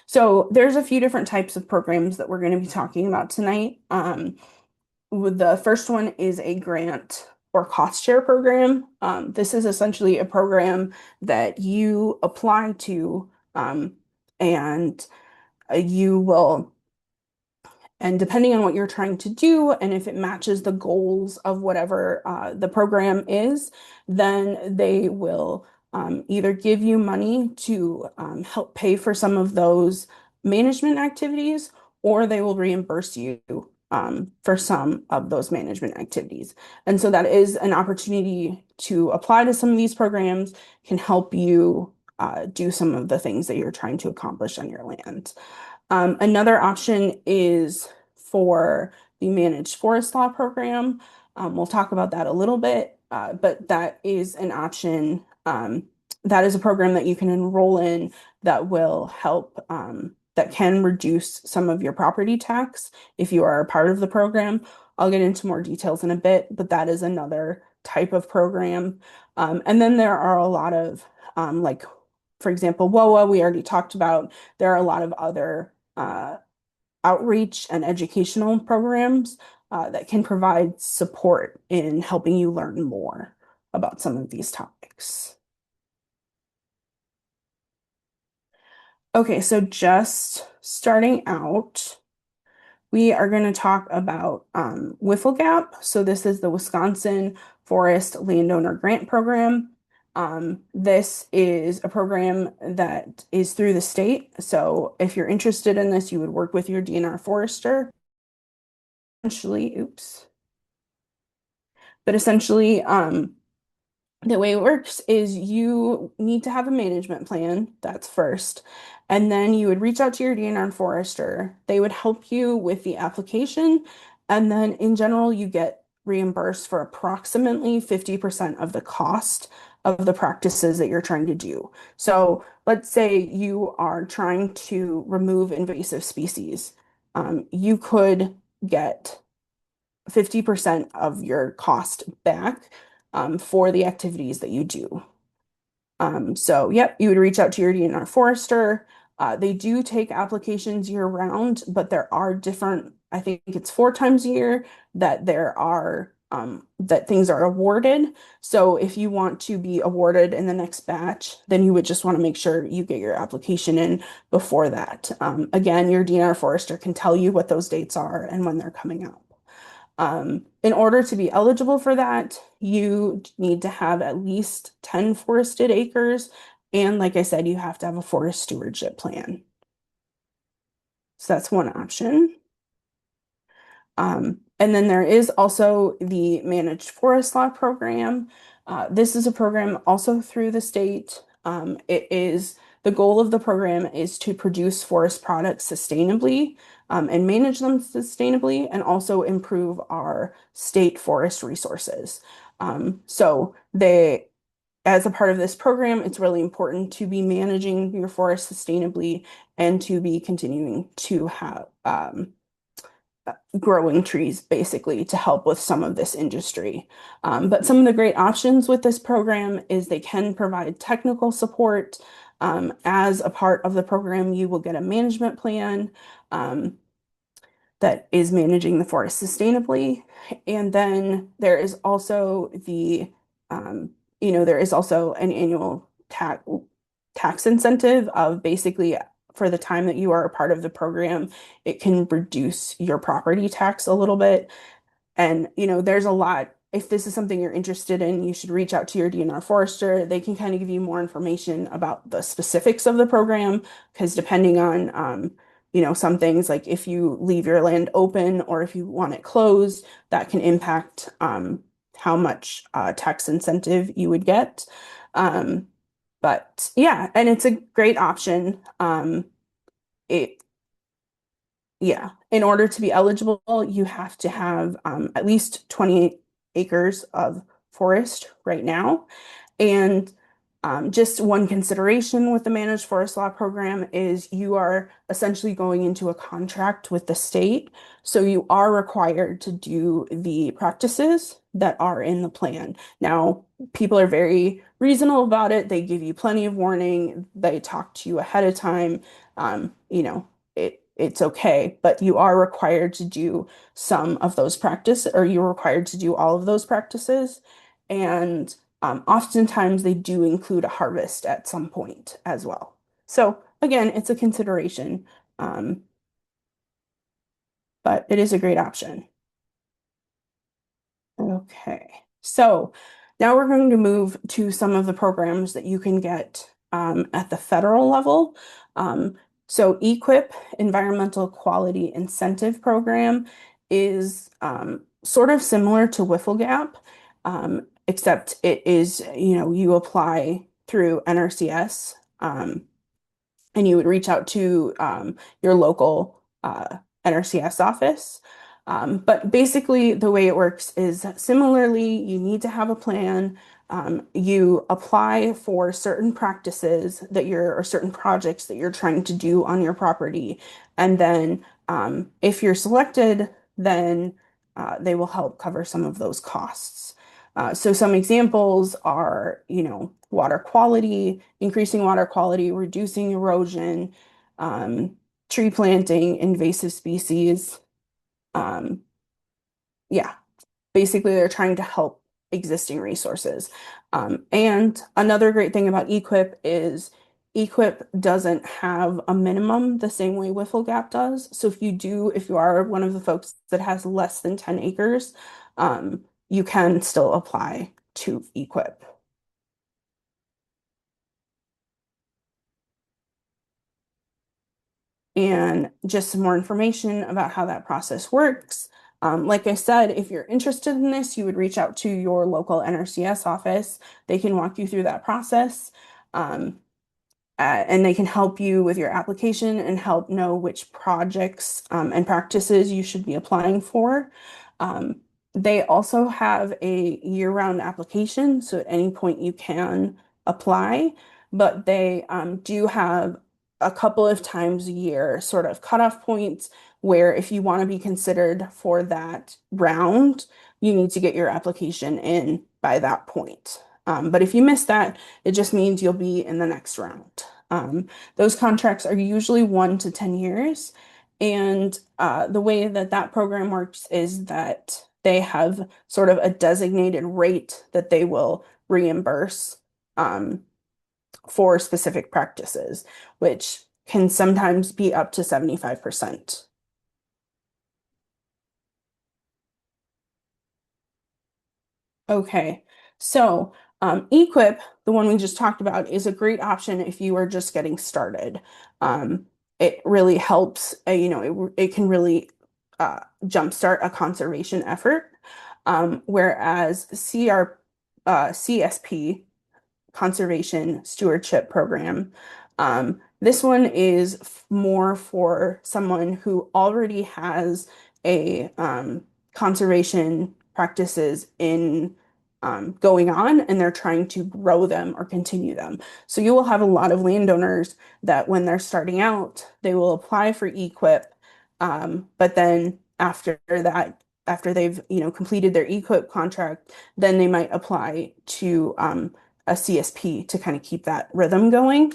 So there's a few different types of programs that we're going to be talking about tonight. The first one is a grant or cost share program. This is essentially a program that you apply to, and you will and depending on what you're trying to do, and if it matches the goals of whatever the program is, then they will either give you money to help pay for some of those management activities, or they will reimburse you for some of those management activities. And so that is an opportunity to apply to some of these programs, can help you do some of the things that you're trying to accomplish on your land. Another option is for the managed forest law program. We'll talk about that a little bit, but that is an option. That is a program that you can enroll in that will help, that can reduce some of your property tax if you are a part of the program. I'll get into more details in a bit, but that is another type of program. And then there are a lot of, like, for example, WOA, we already talked about. There are a lot of other outreach and educational programs that can provide support in helping you learn more about some of these topics. Okay, so just starting out, we are going to talk about Wiffle Gap. So this is the Wisconsin Forest Landowner Grant Program. This is a program that is through the state. So if you're interested in this, you would work with your DNR Forester. Essentially, oops. But essentially, the way it works is you need to have a management plan. That's first. And then you would reach out to your DNR forester. They would help you with the application. And then in general, you get reimbursed for approximately 50% of the cost of the practices that you're trying to do. So let's say you are trying to remove invasive species. You could get 50% of your cost back for the activities that you do. So, yep, you would reach out to your DNR forester. They do take applications year round, but there are different, I think it's 4 times a year that there are that things are awarded. So if you want to be awarded in the next batch, then you would just want to make sure you get your application in before that. Again, your DNR forester can tell you what those dates are and when they're coming up. In order to be eligible for that, you need to have at least 10 forested acres. And like I said, you have to have a forest stewardship plan. So that's one option. And then there is also the Managed Forest Law Program. This is a program also through the state. The goal of the program is to produce forest products sustainably and manage them sustainably and also improve our state forest resources. As a part of this program, it's really important to be managing your forest sustainably and to be continuing to have growing trees basically to help with some of this industry. But some of the great options with this program is they can provide technical support. As a part of the program, you will get a management plan that is managing the forest sustainably. And then there is also um, there is also an annual tax incentive of basically for the time that you are a part of the program, it can reduce your property tax a little bit. And, there's a lot. If this is something you're interested in, you should reach out to your DNR forester. They can kind of give you more information about the specifics of the program, because depending on, some things like if you leave your land open or if you want it closed, that can impact how much tax incentive you would get. Um, but yeah, and it's a great option. It Yeah, in order to be eligible, you have to have at least 28 acres of forest right now. And just one consideration with the Managed Forest Law Program is you are essentially going into a contract with the state. So you are required to do the practices that are in the plan. Now, people are very reasonable about it. They give you plenty of warning. They talk to you ahead of time. It's okay, but you are required to do some of those practice, or you're required to do all of those practices. And oftentimes they do include a harvest at some point as well. So again, it's a consideration, um, but it is a great option. Okay, so now we're going to move to some of the programs that you can get at the federal level. So EQIP, Environmental Quality Incentive Program, is sort of similar to Wiffle Gap, except it is, you apply through NRCS. And you would reach out to your local NRCS office. But basically, the way it works is similarly, you need to have a plan. You apply for certain practices or certain projects that you're trying to do on your property. And then if you're selected, then they will help cover some of those costs. So some examples are, water quality, increasing water quality, reducing erosion, um, tree planting, invasive species. Um, yeah, basically they're trying to help existing resources. And another great thing about EQIP is Equip doesn't have a minimum the same way Wiffle Gap does. So if you are one of the folks that has less than 10 acres, you can still apply to Equip. And just some more information about how that process works. Like I said, if you're interested in this, you would reach out to your local NRCS office. They can walk you through that process. Um, and they can help you with your application and help know which projects and practices you should be applying for. Um, they also have a year-round application, so at any point you can apply, but they do have a couple of times a year sort of cutoff points where if you want to be considered for that round, you need to get your application in by that point. But if you miss that, it just means you'll be in the next round. Those contracts are usually 1 to 10 years. And the way that that program works is that they have sort of a designated rate that they will reimburse um, for specific practices, which can sometimes be up to 75%. Okay, so Equip, the one we just talked about, is a great option if you are just getting started. Um, it really helps, it can really jumpstart a conservation effort. Whereas CSP, Conservation Stewardship Program, this one is more for someone who already has a conservation practices in going on and they're trying to grow them or continue them. So you will have a lot of landowners that when they're starting out, they will apply for EQIP, but then after they've completed their EQIP contract, then they might apply to a CSP to kind of keep that rhythm going.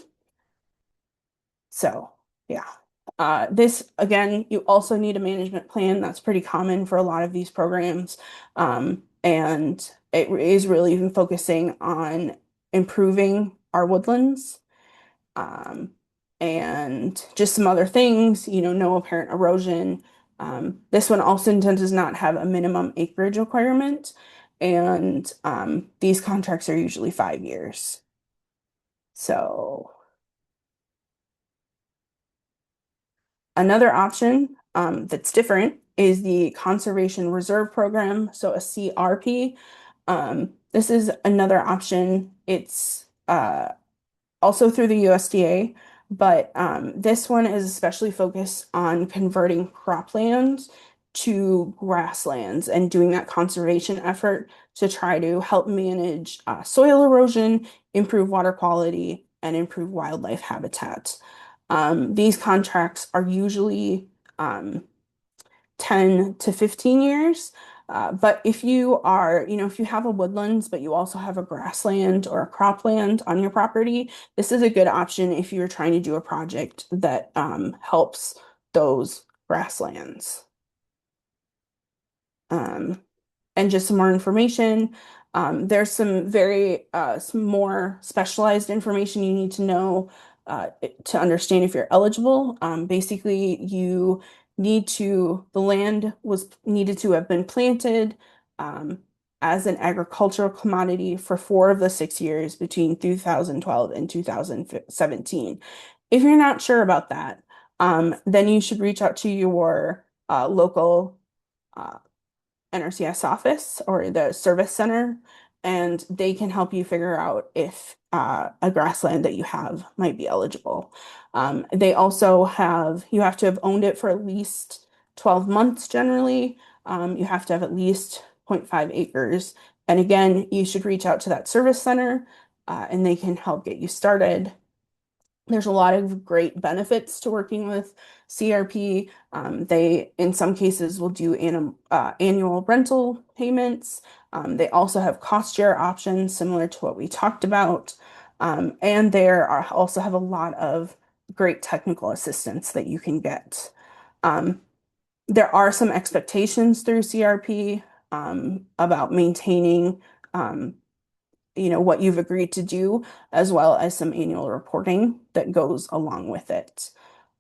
So yeah. This again, you also need a management plan. That's pretty common for a lot of these programs. And it is really even focusing on improving our woodlands. Um, and just some other things, no apparent erosion. This one also does not have a minimum acreage requirement. And these contracts are usually 5 years. So another option that's different is the Conservation Reserve Program, so a CRP. This is another option. It's also through the USDA, but this one is especially focused on converting croplands to grasslands and doing that conservation effort to try to help manage soil erosion, improve water quality, and improve wildlife habitat. These contracts are usually um, 10 to 15 years. But if you have a woodlands, but you also have a grassland or a cropland on your property, this is a good option if you're trying to do a project that helps those grasslands. Um, and just some more information. There's some more specialized information you need to know to understand if you're eligible. Basically, the land was needed to have been planted um, as an agricultural commodity for 4 of the 6 years between 2012 and 2017. If you're not sure about that, then you should reach out to your local uh, NRCS office or the service center, and they can help you figure out if a grassland that you have might be eligible. They also you have to have owned it for at least 12 months generally. You have to have at least zero point 0.5 acres. And again, you should reach out to that service center and they can help get you started. There's a lot of great benefits to working with CRP. They, in some cases, will do annual rental payments. They also have cost share options similar to what we talked about. And also have a lot of great technical assistance that you can get. Um, there are some expectations through CRP about maintaining um, what you've agreed to do, as well as some annual reporting that goes along with it.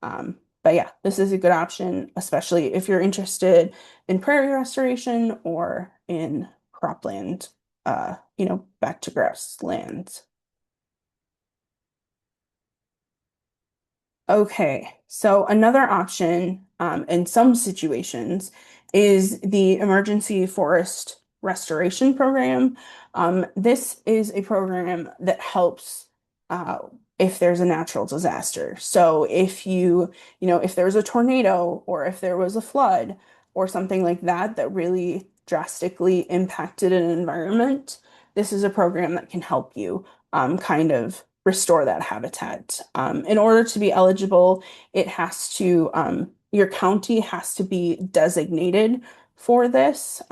But yeah, this is a good option, especially if you're interested in prairie restoration or in cropland, back to grasslands. Okay, so another option in some situations is the Emergency Forest Restoration Program. This is a program that helps uh, if there's a natural disaster. So if there's a tornado or if there was a flood or something like that that really drastically impacted an environment, this is a program that can help you kind of restore that habitat. In order to be eligible, your county has to be designated for this.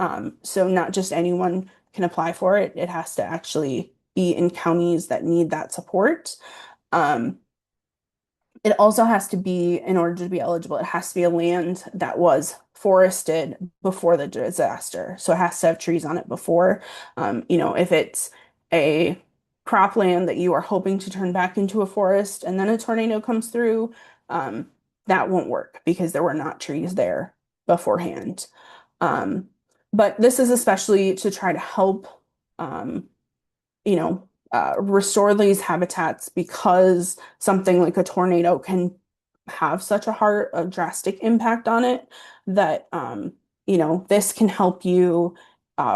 So not just anyone can apply for it. It has to actually be in counties that need that support. Um, it also has to be, in order to be eligible, it has to be a land that was forested before the disaster. So it has to have trees on it before. If it's a cropland that you are hoping to turn back into a forest and then a tornado comes through, um, that won't work because there were not trees there beforehand. Um, but this is especially to try to help um, restore these habitats because something like a tornado can have such a drastic impact on it that, this can help you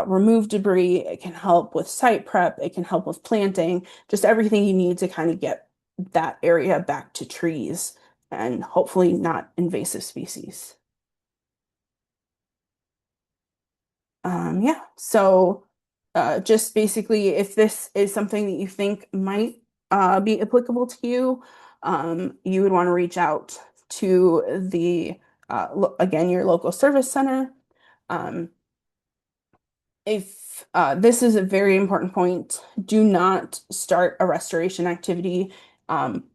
remove debris. It can help with site prep. It can help with planting, just everything you need to kind of get that area back to trees and hopefully not invasive species. Yeah, so just basically, if this is something that you think might be applicable to you, you would want to reach out to again, your local service center. Um, if this is a very important point, do not start a restoration activity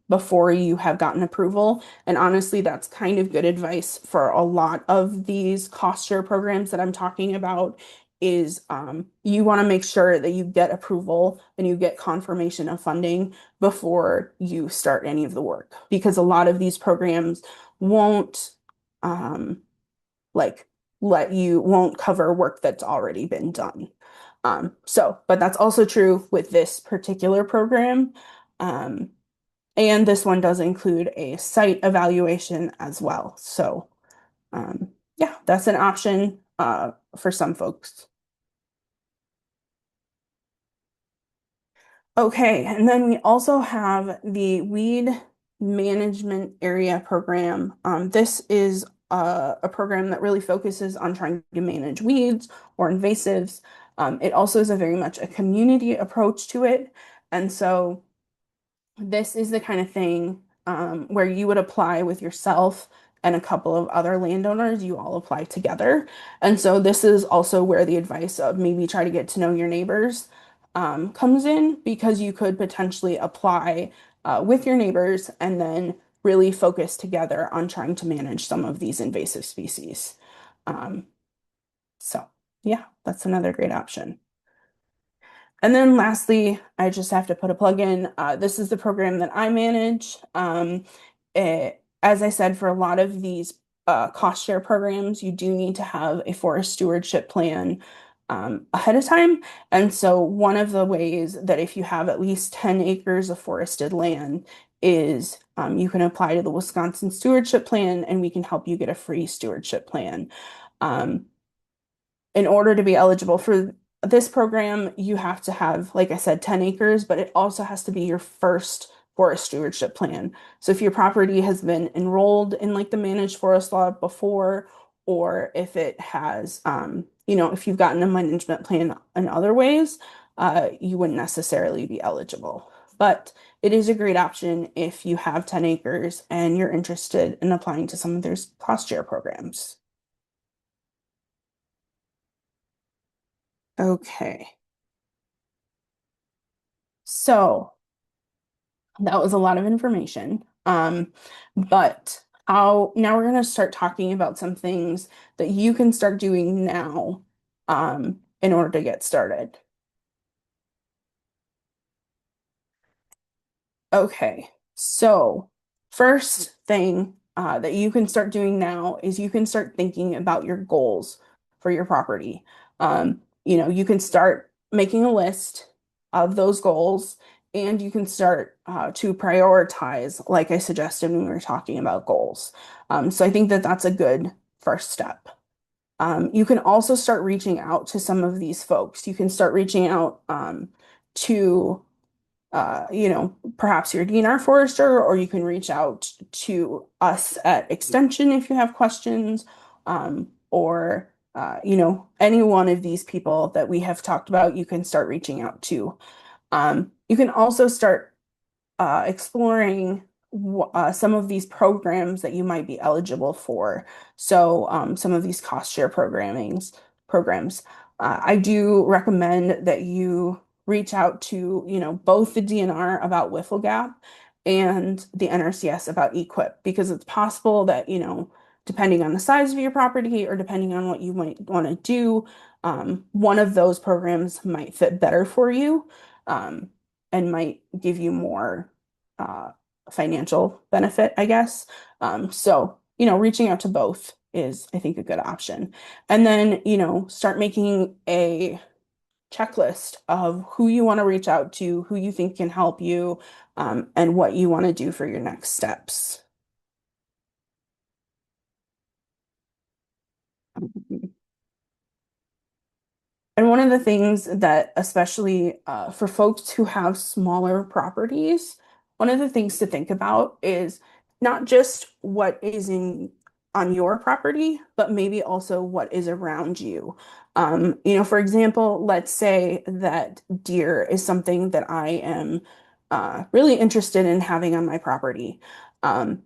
before you have gotten approval. And honestly, that's kind of good advice for a lot of these cost share programs that I'm talking about is you want to make sure that you get approval and you get confirmation of funding before you start any of the work because a lot of these programs won't um, like won't cover work that's already been done. But that's also true with this particular program. Um, and this one does include a site evaluation as well. So, yeah, that's an option for some folks. Okay, and then we also have the weed management area program. This is a program that really focuses on trying to manage weeds or invasives. It also is a very much a community approach to it. And so this is the kind of thing where you would apply with yourself and a couple of other landowners. You all apply together. And so this is also where the advice of maybe try to get to know your neighbors comes in because you could potentially apply with your neighbors and then really focus together on trying to manage some of these invasive species. Um, so, yeah, that's another great option. And then lastly, I just have to put a plug in. This is the program that I manage. As I said, for a lot of these cost share programs, you do need to have a forest stewardship plan ahead of time. And so one of the ways that if you have at least 10 acres of forested land is you can apply to the Wisconsin Stewardship Plan and we can help you get a free stewardship plan. Um, in order to be eligible for this program, you have to have, like I said, 10 acres, but it also has to be your first forest stewardship plan. So if your property has been enrolled in like the managed forest law before, or if it has, if you've gotten a management plan in other ways, you wouldn't necessarily be eligible. But it is a great option if you have 10 acres and you're interested in applying to some of their cost share programs. Okay. So that was a lot of information. But how now we're going to start talking about some things that you can start doing now in order to get started. Okay, so first thing that you can start doing now is you can start thinking about your goals for your property. You can start making a list of those goals, and you can start to prioritize, like I suggested when we were talking about goals. So I think that that's a good first step. You can also start reaching out to some of these folks. You can start reaching out to perhaps your DNR Forester, or you can reach out to us at Extension if you have questions, or any one of these people that we have talked about, you can start reaching out to. You can also start exploring some of these programs that you might be eligible for. So some of these cost share programs. I do recommend that you reach out to, both the DNR about Wiffle Gap and the NRCS about Equip, because it's possible that, depending on the size of your property or depending on what you might want to do, one of those programs might fit better for you. Um, and might give you more uh, financial benefit, I guess. So, reaching out to both is, I think, a good option. And then, start making a checklist of who you want to reach out to, who you think can help you, and what you want to do for your next steps. And one of the things that, especially for folks who have smaller properties, one of the things to think about is not just what is in on your property, but maybe also what is around you. For example, let's say that deer is something that I am really interested in having on my property. Um,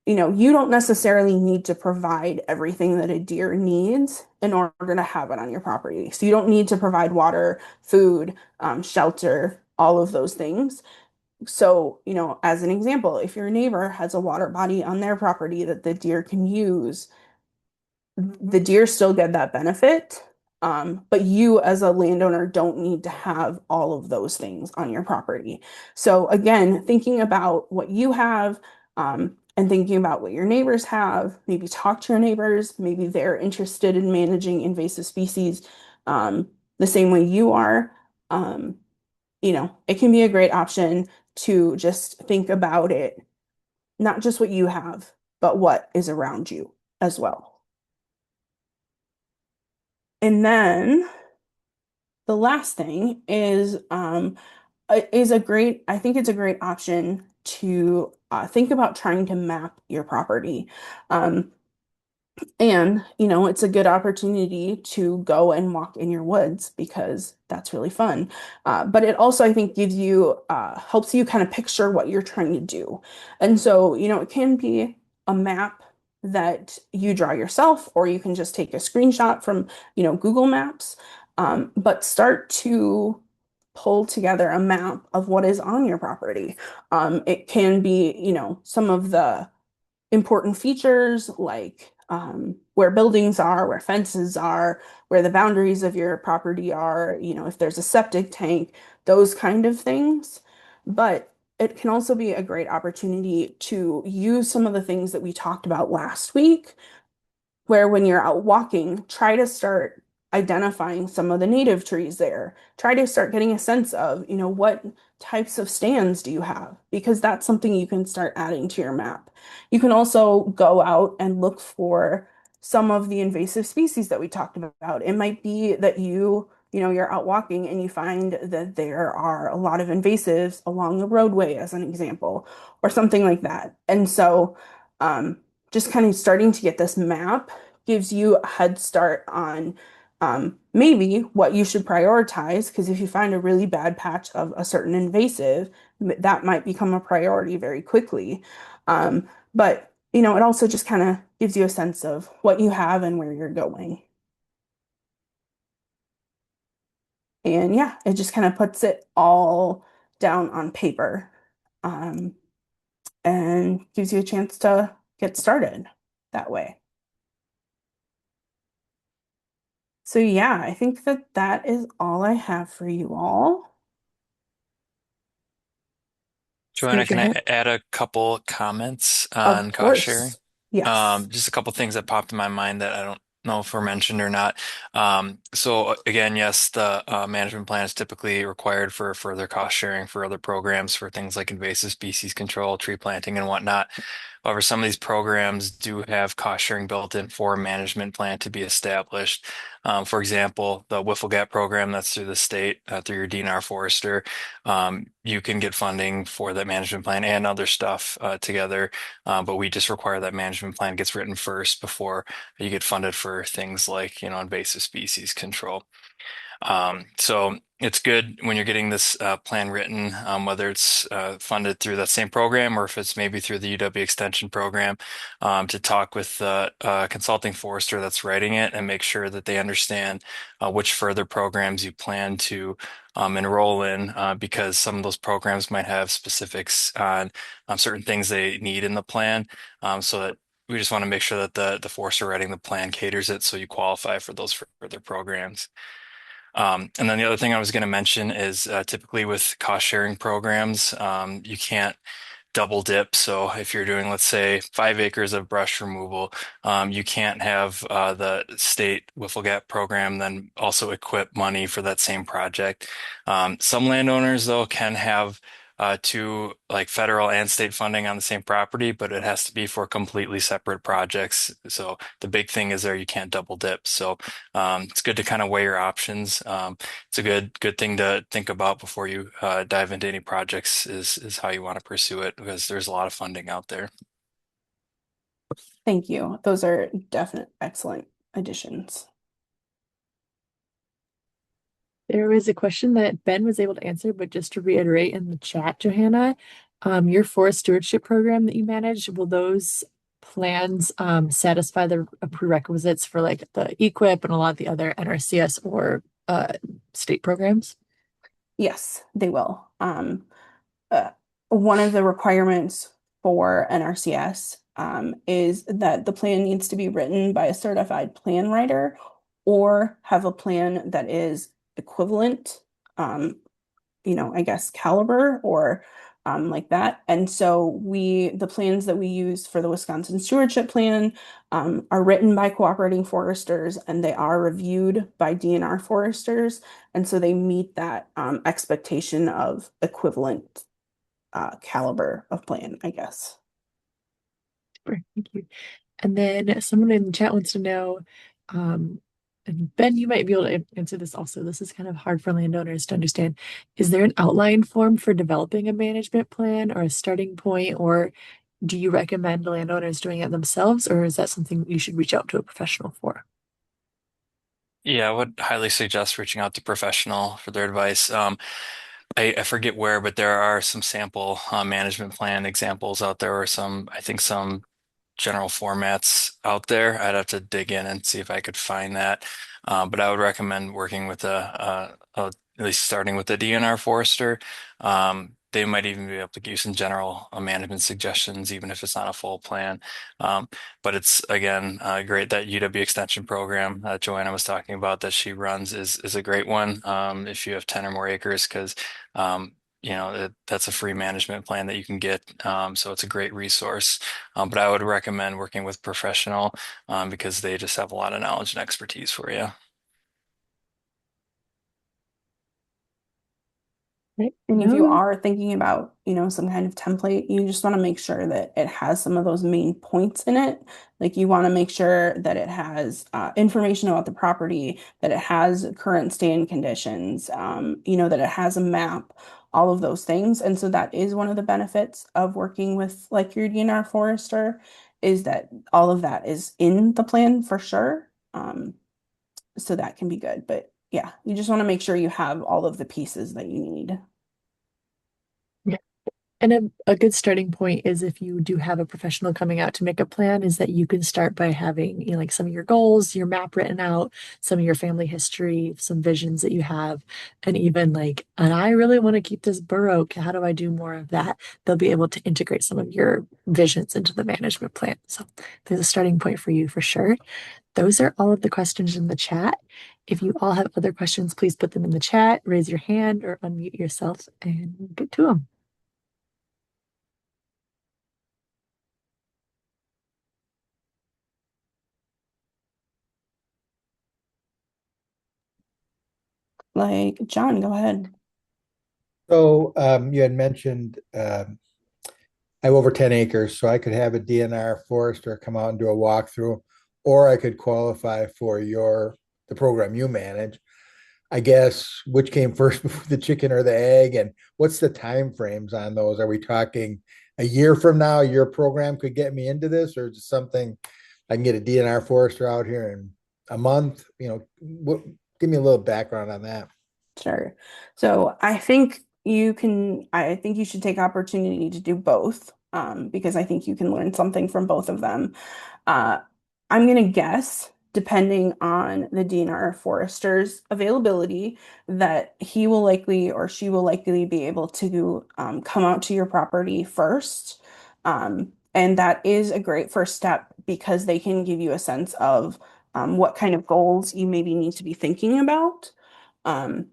you don't necessarily need to provide everything that a deer needs in order to have it on your property. So you don't need to provide water, food, shelter, all of those things. So, as an example, if your neighbor has a water body on their property that the deer can use, the deer still get that benefit. But you as a landowner don't need to have all of those things on your property. So again, thinking about what you have, and thinking about what your neighbors have, maybe talk to your neighbors, maybe they're interested in managing invasive species, the same way you are. Um, it can be a great option to just think about it, not just what you have, but what is around you as well. And then the last thing is a great, I think it's a great option to think about trying to map your property. Um, and it's a good opportunity to go and walk in your woods because that's really fun. But it also, I think, helps you kind of picture what you're trying to do. And so, it can be a map that you draw yourself, or you can just take a screenshot from, Google Maps. But start to pull together a map of what is on your property. It can be, some of the important features like where buildings are, where fences are, where the boundaries of your property are, if there's a septic tank, those kind of things. But it can also be a great opportunity to use some of the things that we talked about last week, where when you're out walking, try to start identifying some of the native trees there. Try to start getting a sense of, what types of stands do you have? Because that's something you can start adding to your map. You can also go out and look for some of the invasive species that we talked about. It might be that you're out walking and you find that there are a lot of invasives along the roadway, as an example, or something like that. And so, um, just kind of starting to get this map gives you a head start on maybe what you should prioritize. Because if you find a really bad patch of a certain invasive, that might become a priority very quickly. But it also just kind of gives you a sense of what you have and where you're going. And yeah, it just kind of puts it all down on paper, um, and gives you a chance to get started that way. So yeah, I think that that is all I have for you all. Johanna, So can go I ahead. add a couple comments Of on cost sharing? course. Yes. Just a couple things that popped in my mind that I don't know if were mentioned or not. So again, yes, the management plan is typically required for further cost sharing for other programs for things like invasive species control, tree planting, and whatnot. However, some of these programs do have cost sharing built in for a management plan to be established. For example, the Wiffle Gap program that's through the state, through your DNR Forester, you can get funding for that management plan and other stuff together. But we just require that management plan gets written first before you get funded for things like, invasive species control. So it's good when you're getting this plan written, whether it's funded through that same program or if it's maybe through the UW Extension program, to talk with the consulting forester that's writing it and make sure that they understand which further programs you plan to enroll in, because some of those programs might have specifics on certain things they need in the plan. So that we just want to make sure that the forester writing the plan caters it so you qualify for those further programs. And then the other thing I was going to mention is typically with cost sharing programs, you can't double dip. So if you're doing, let's say, 5 acres of brush removal, you can't have the state Wiffle Gap program then also equip money for that same project. Some landowners, though, can have two like federal and state funding on the same property, but it has to be for completely separate projects. So the big thing is there you can't double dip. So it's good to kind of weigh your options. It's a good thing to think about before you dive into any projects is how you want to pursue it because there's a lot of funding out there. Thank you. Those are definite excellent additions. There was a question that Ben was able to answer, but just to reiterate in the chat, Johanna, your forest stewardship program that you manage, will those plans satisfy the prerequisites for like the EQIP and a lot of the other NRCS or state programs? Yes, they will. Uh, One of the requirements for NRCS is that the plan needs to be written by a certified plan writer or have a plan that is equivalent, um, I guess caliber or like that. And so the plans that we use for the Wisconsin Stewardship Plan are written by cooperating foresters and they are reviewed by DNR foresters. And so they meet that expectation of equivalent caliber of plan, I guess. Super, thank you. And then someone in the chat wants to know, um, and Ben, you might be able to answer this also. This is kind of hard for landowners to understand. Is there an outline form for developing a management plan or a starting point, or do you recommend landowners doing it themselves, or is that something you should reach out to a professional for? Yeah, I would highly suggest reaching out to professional for their advice. I forget where, but there are some sample management plan examples out there, or I think some general formats out there. I'd have to dig in and see if I could find that. But I would recommend working with at least starting with the DNR Forester. They might even be able to give you some general management suggestions, even if it's not a full plan. Um, but it's again great that UW Extension program that Joanna was talking about that she runs is a great one if you have 10 or more acres because that's a free management plan that you can get. So it's a great resource. But I would recommend working with professional because they just have a lot of knowledge and expertise for you. Right. And if you No. are thinking about, some kind of template, you just want to make sure that it has some of those main points in it. Like you want to make sure that it has information about the property, that it has current stand conditions, that it has a map, all of those things. And so that is one of the benefits of working with like your DNR forester is that all of that is in the plan for sure. So that can be good. But yeah, you just want to make sure you have all of the pieces that you need. And a good starting point is if you do have a professional coming out to make a plan, is that you can start by having, like some of your goals, your map written out, some of your family history, some visions that you have, and even like, and I really want to keep this burrow. How do I do more of that? They'll be able to integrate some of your visions into the management plan. So there's a starting point for you for sure. Those are all of the questions in the chat. If you all have other questions, please put them in the chat, raise your hand or unmute yourself and we'll get to them. Like, John, go ahead. So you had mentioned I have over 10 acres, so I could have a DNR forester come out and do a walkthrough, or I could qualify for the program you manage. I guess which came first before the chicken or the egg, and what's the time frames on those? Are we talking a year from now, your program could get me into this, or is it something I can get a DNR forester out here in a month? Give me a little background on that. Sure. So I think you should take opportunity to do both, because I think you can learn something from both of them. Uh, I'm going to guess, depending on the DNR Forester's availability, that he will likely or she will likely be able to come out to your property first. And that is a great first step because they can give you a sense of what kind of goals you maybe need to be thinking about. Um,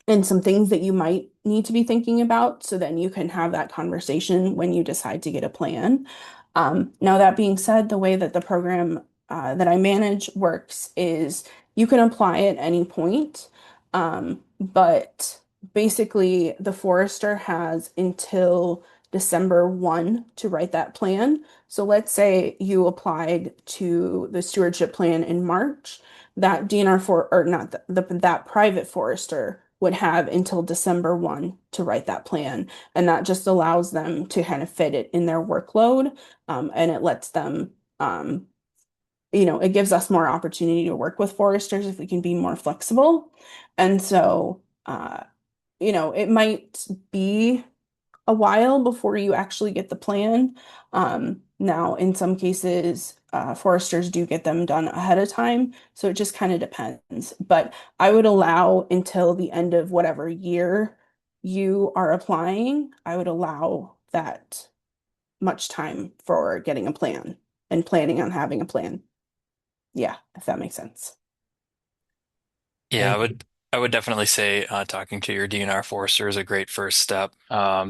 and some things that you might need to be thinking about so then you can have that conversation when you decide to get a plan. Now, that being said, the way that the program that I manage works is you can apply at any point, but basically the forester has until December 1 to write that plan. So let's say you applied to the stewardship plan in March, that DNR for or not that private forester would have until December 1 to write that plan. And that just allows them to kind of fit it in their workload. And it lets them, it gives us more opportunity to work with foresters if we can be more flexible. And so, it might be a while before you actually get the plan. Now, in some cases, foresters do get them done ahead of time, so it just kind of depends. But I would allow until the end of whatever year you are applying, I would allow that much time for getting a plan and planning on having a plan. Yeah, if that makes sense. Yeah, I Thank you. would I would definitely say talking to your DNR forester is a great first step.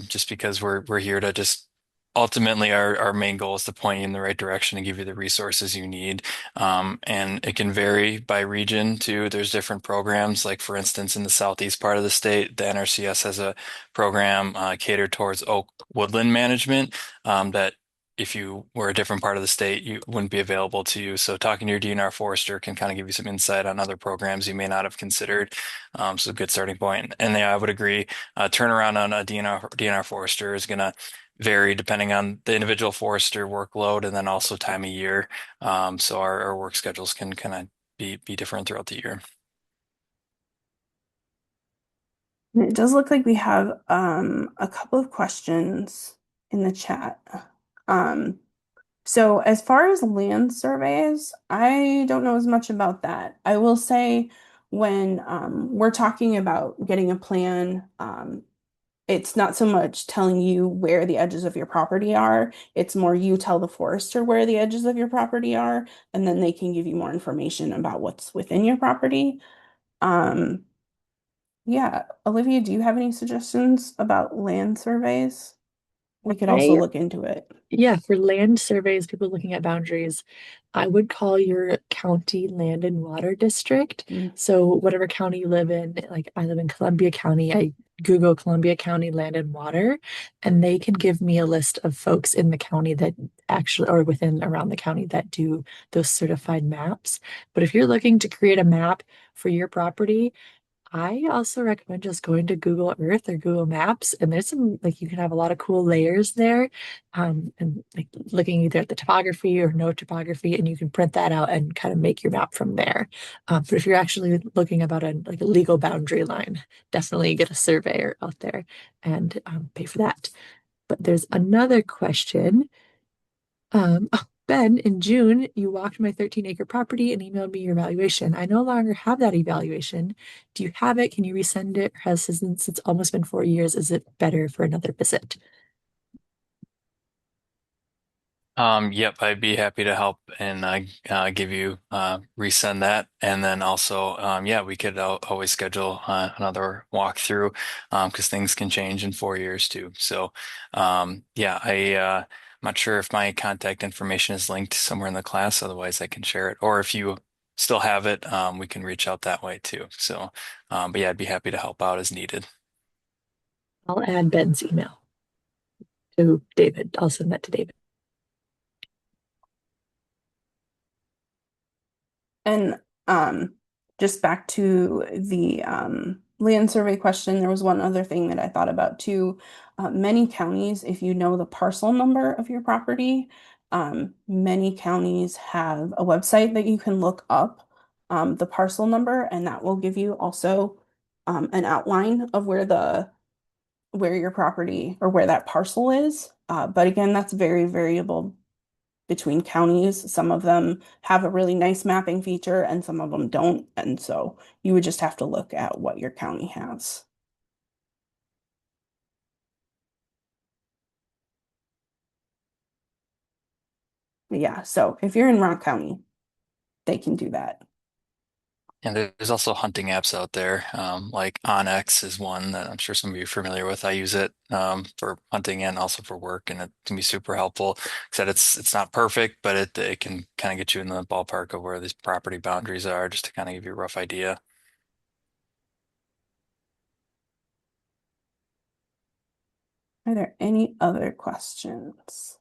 Just because we're here to just ultimately our main goal is to point you in the right direction and give you the resources you need. And it can vary by region too. There's different programs. Like for instance, in the southeast part of the state, the NRCS has a program catered towards oak woodland management that if you were a different part of the state, you wouldn't be available to you. So talking to your DNR forester can kind of give you some insight on other programs you may not have considered. So a good starting point. And yeah, I would agree. Turnaround on a DNR forester is going to vary depending on the individual forester workload and then also time of year. So our work schedules can kind of be different throughout the year. And it does look like we have a couple of questions in the chat. Um, So as far as land surveys, I don't know as much about that. I will say when we're talking about getting a plan, it's not so much telling you where the edges of your property are. It's more you tell the forester where the edges of your property are, and then they can give you more information about what's within your property. Um, yeah, Olivia, do you have any suggestions about land surveys? We could also I look into it. Yeah, for land surveys, people looking at boundaries, I would call your county land and water district. Mm. So whatever county you live in, like I live in Columbia County, I Google Columbia County land and water, and they can give me a list of folks in the county that actually, or within around the county that do those certified maps. But if you're looking to create a map for your property, I also recommend just going to Google Earth or Google Maps, and there's some like you can have a lot of cool layers there, and like looking either at the topography or no topography, and you can print that out and kind of make your map from there. But if you're actually looking about a legal boundary line, definitely get a surveyor out there and pay for that. But there's another question. Ben, in June, you walked my 13-acre property and emailed me your evaluation. I no longer have that evaluation. Do you have it? Can you resend it? Since it's almost been 4 years, is it better for another visit? Yep, I'd be happy to help and give you resend that, and then also, yeah, we could always schedule another walkthrough because things can change in 4 years too. So, yeah, I'm not sure if my contact information is linked somewhere in the class. Otherwise, I can share it, or if you still have it, we can reach out that way too. So, but yeah, I'd be happy to help out as needed. I'll add Ben's email to David. I'll send that to David. And just back to the land survey question, there was one other thing that I thought about too. Many counties, if you know the parcel number of your property, many counties have a website that you can look up the parcel number, and that will give you also an outline of where your property or where that parcel is. But again, that's very variable between counties. Some of them have a really nice mapping feature and some of them don't. And so you would just have to look at what your county has. But yeah, so if you're in Rock County, they can do that. And there's also hunting apps out there. Like Onyx is one that I'm sure some of you are familiar with. I use it for hunting and also for work, and it can be super helpful. Said it's not perfect, but it can kind of get you in the ballpark of where these property boundaries are, just to kind of give you a rough idea. Are there any other questions?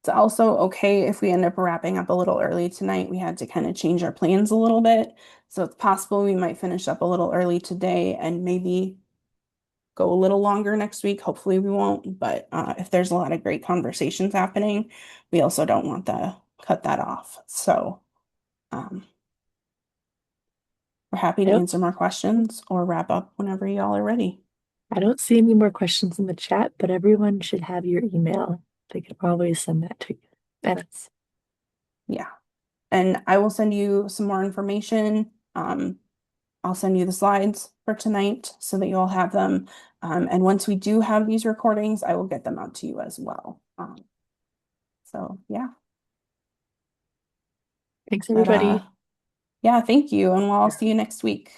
It's also okay if we end up wrapping up a little early tonight. We had to kind of change our plans a little bit. So it's possible we might finish up a little early today and maybe go a little longer next week. Hopefully we won't, but if there's a lot of great conversations happening, we also don't want to cut that off. So um, we're happy I to don't, answer more questions or wrap up whenever y'all are ready. I don't see any more questions in the chat, but everyone should have your email. They can always send that to you. And it's Yeah. And I will send you some more information. I'll send you the slides for tonight so that you all have them. And once we do have these recordings, I will get them out to you as well. So yeah, thanks, but everybody. yeah, thank you. And we'll all see you next week.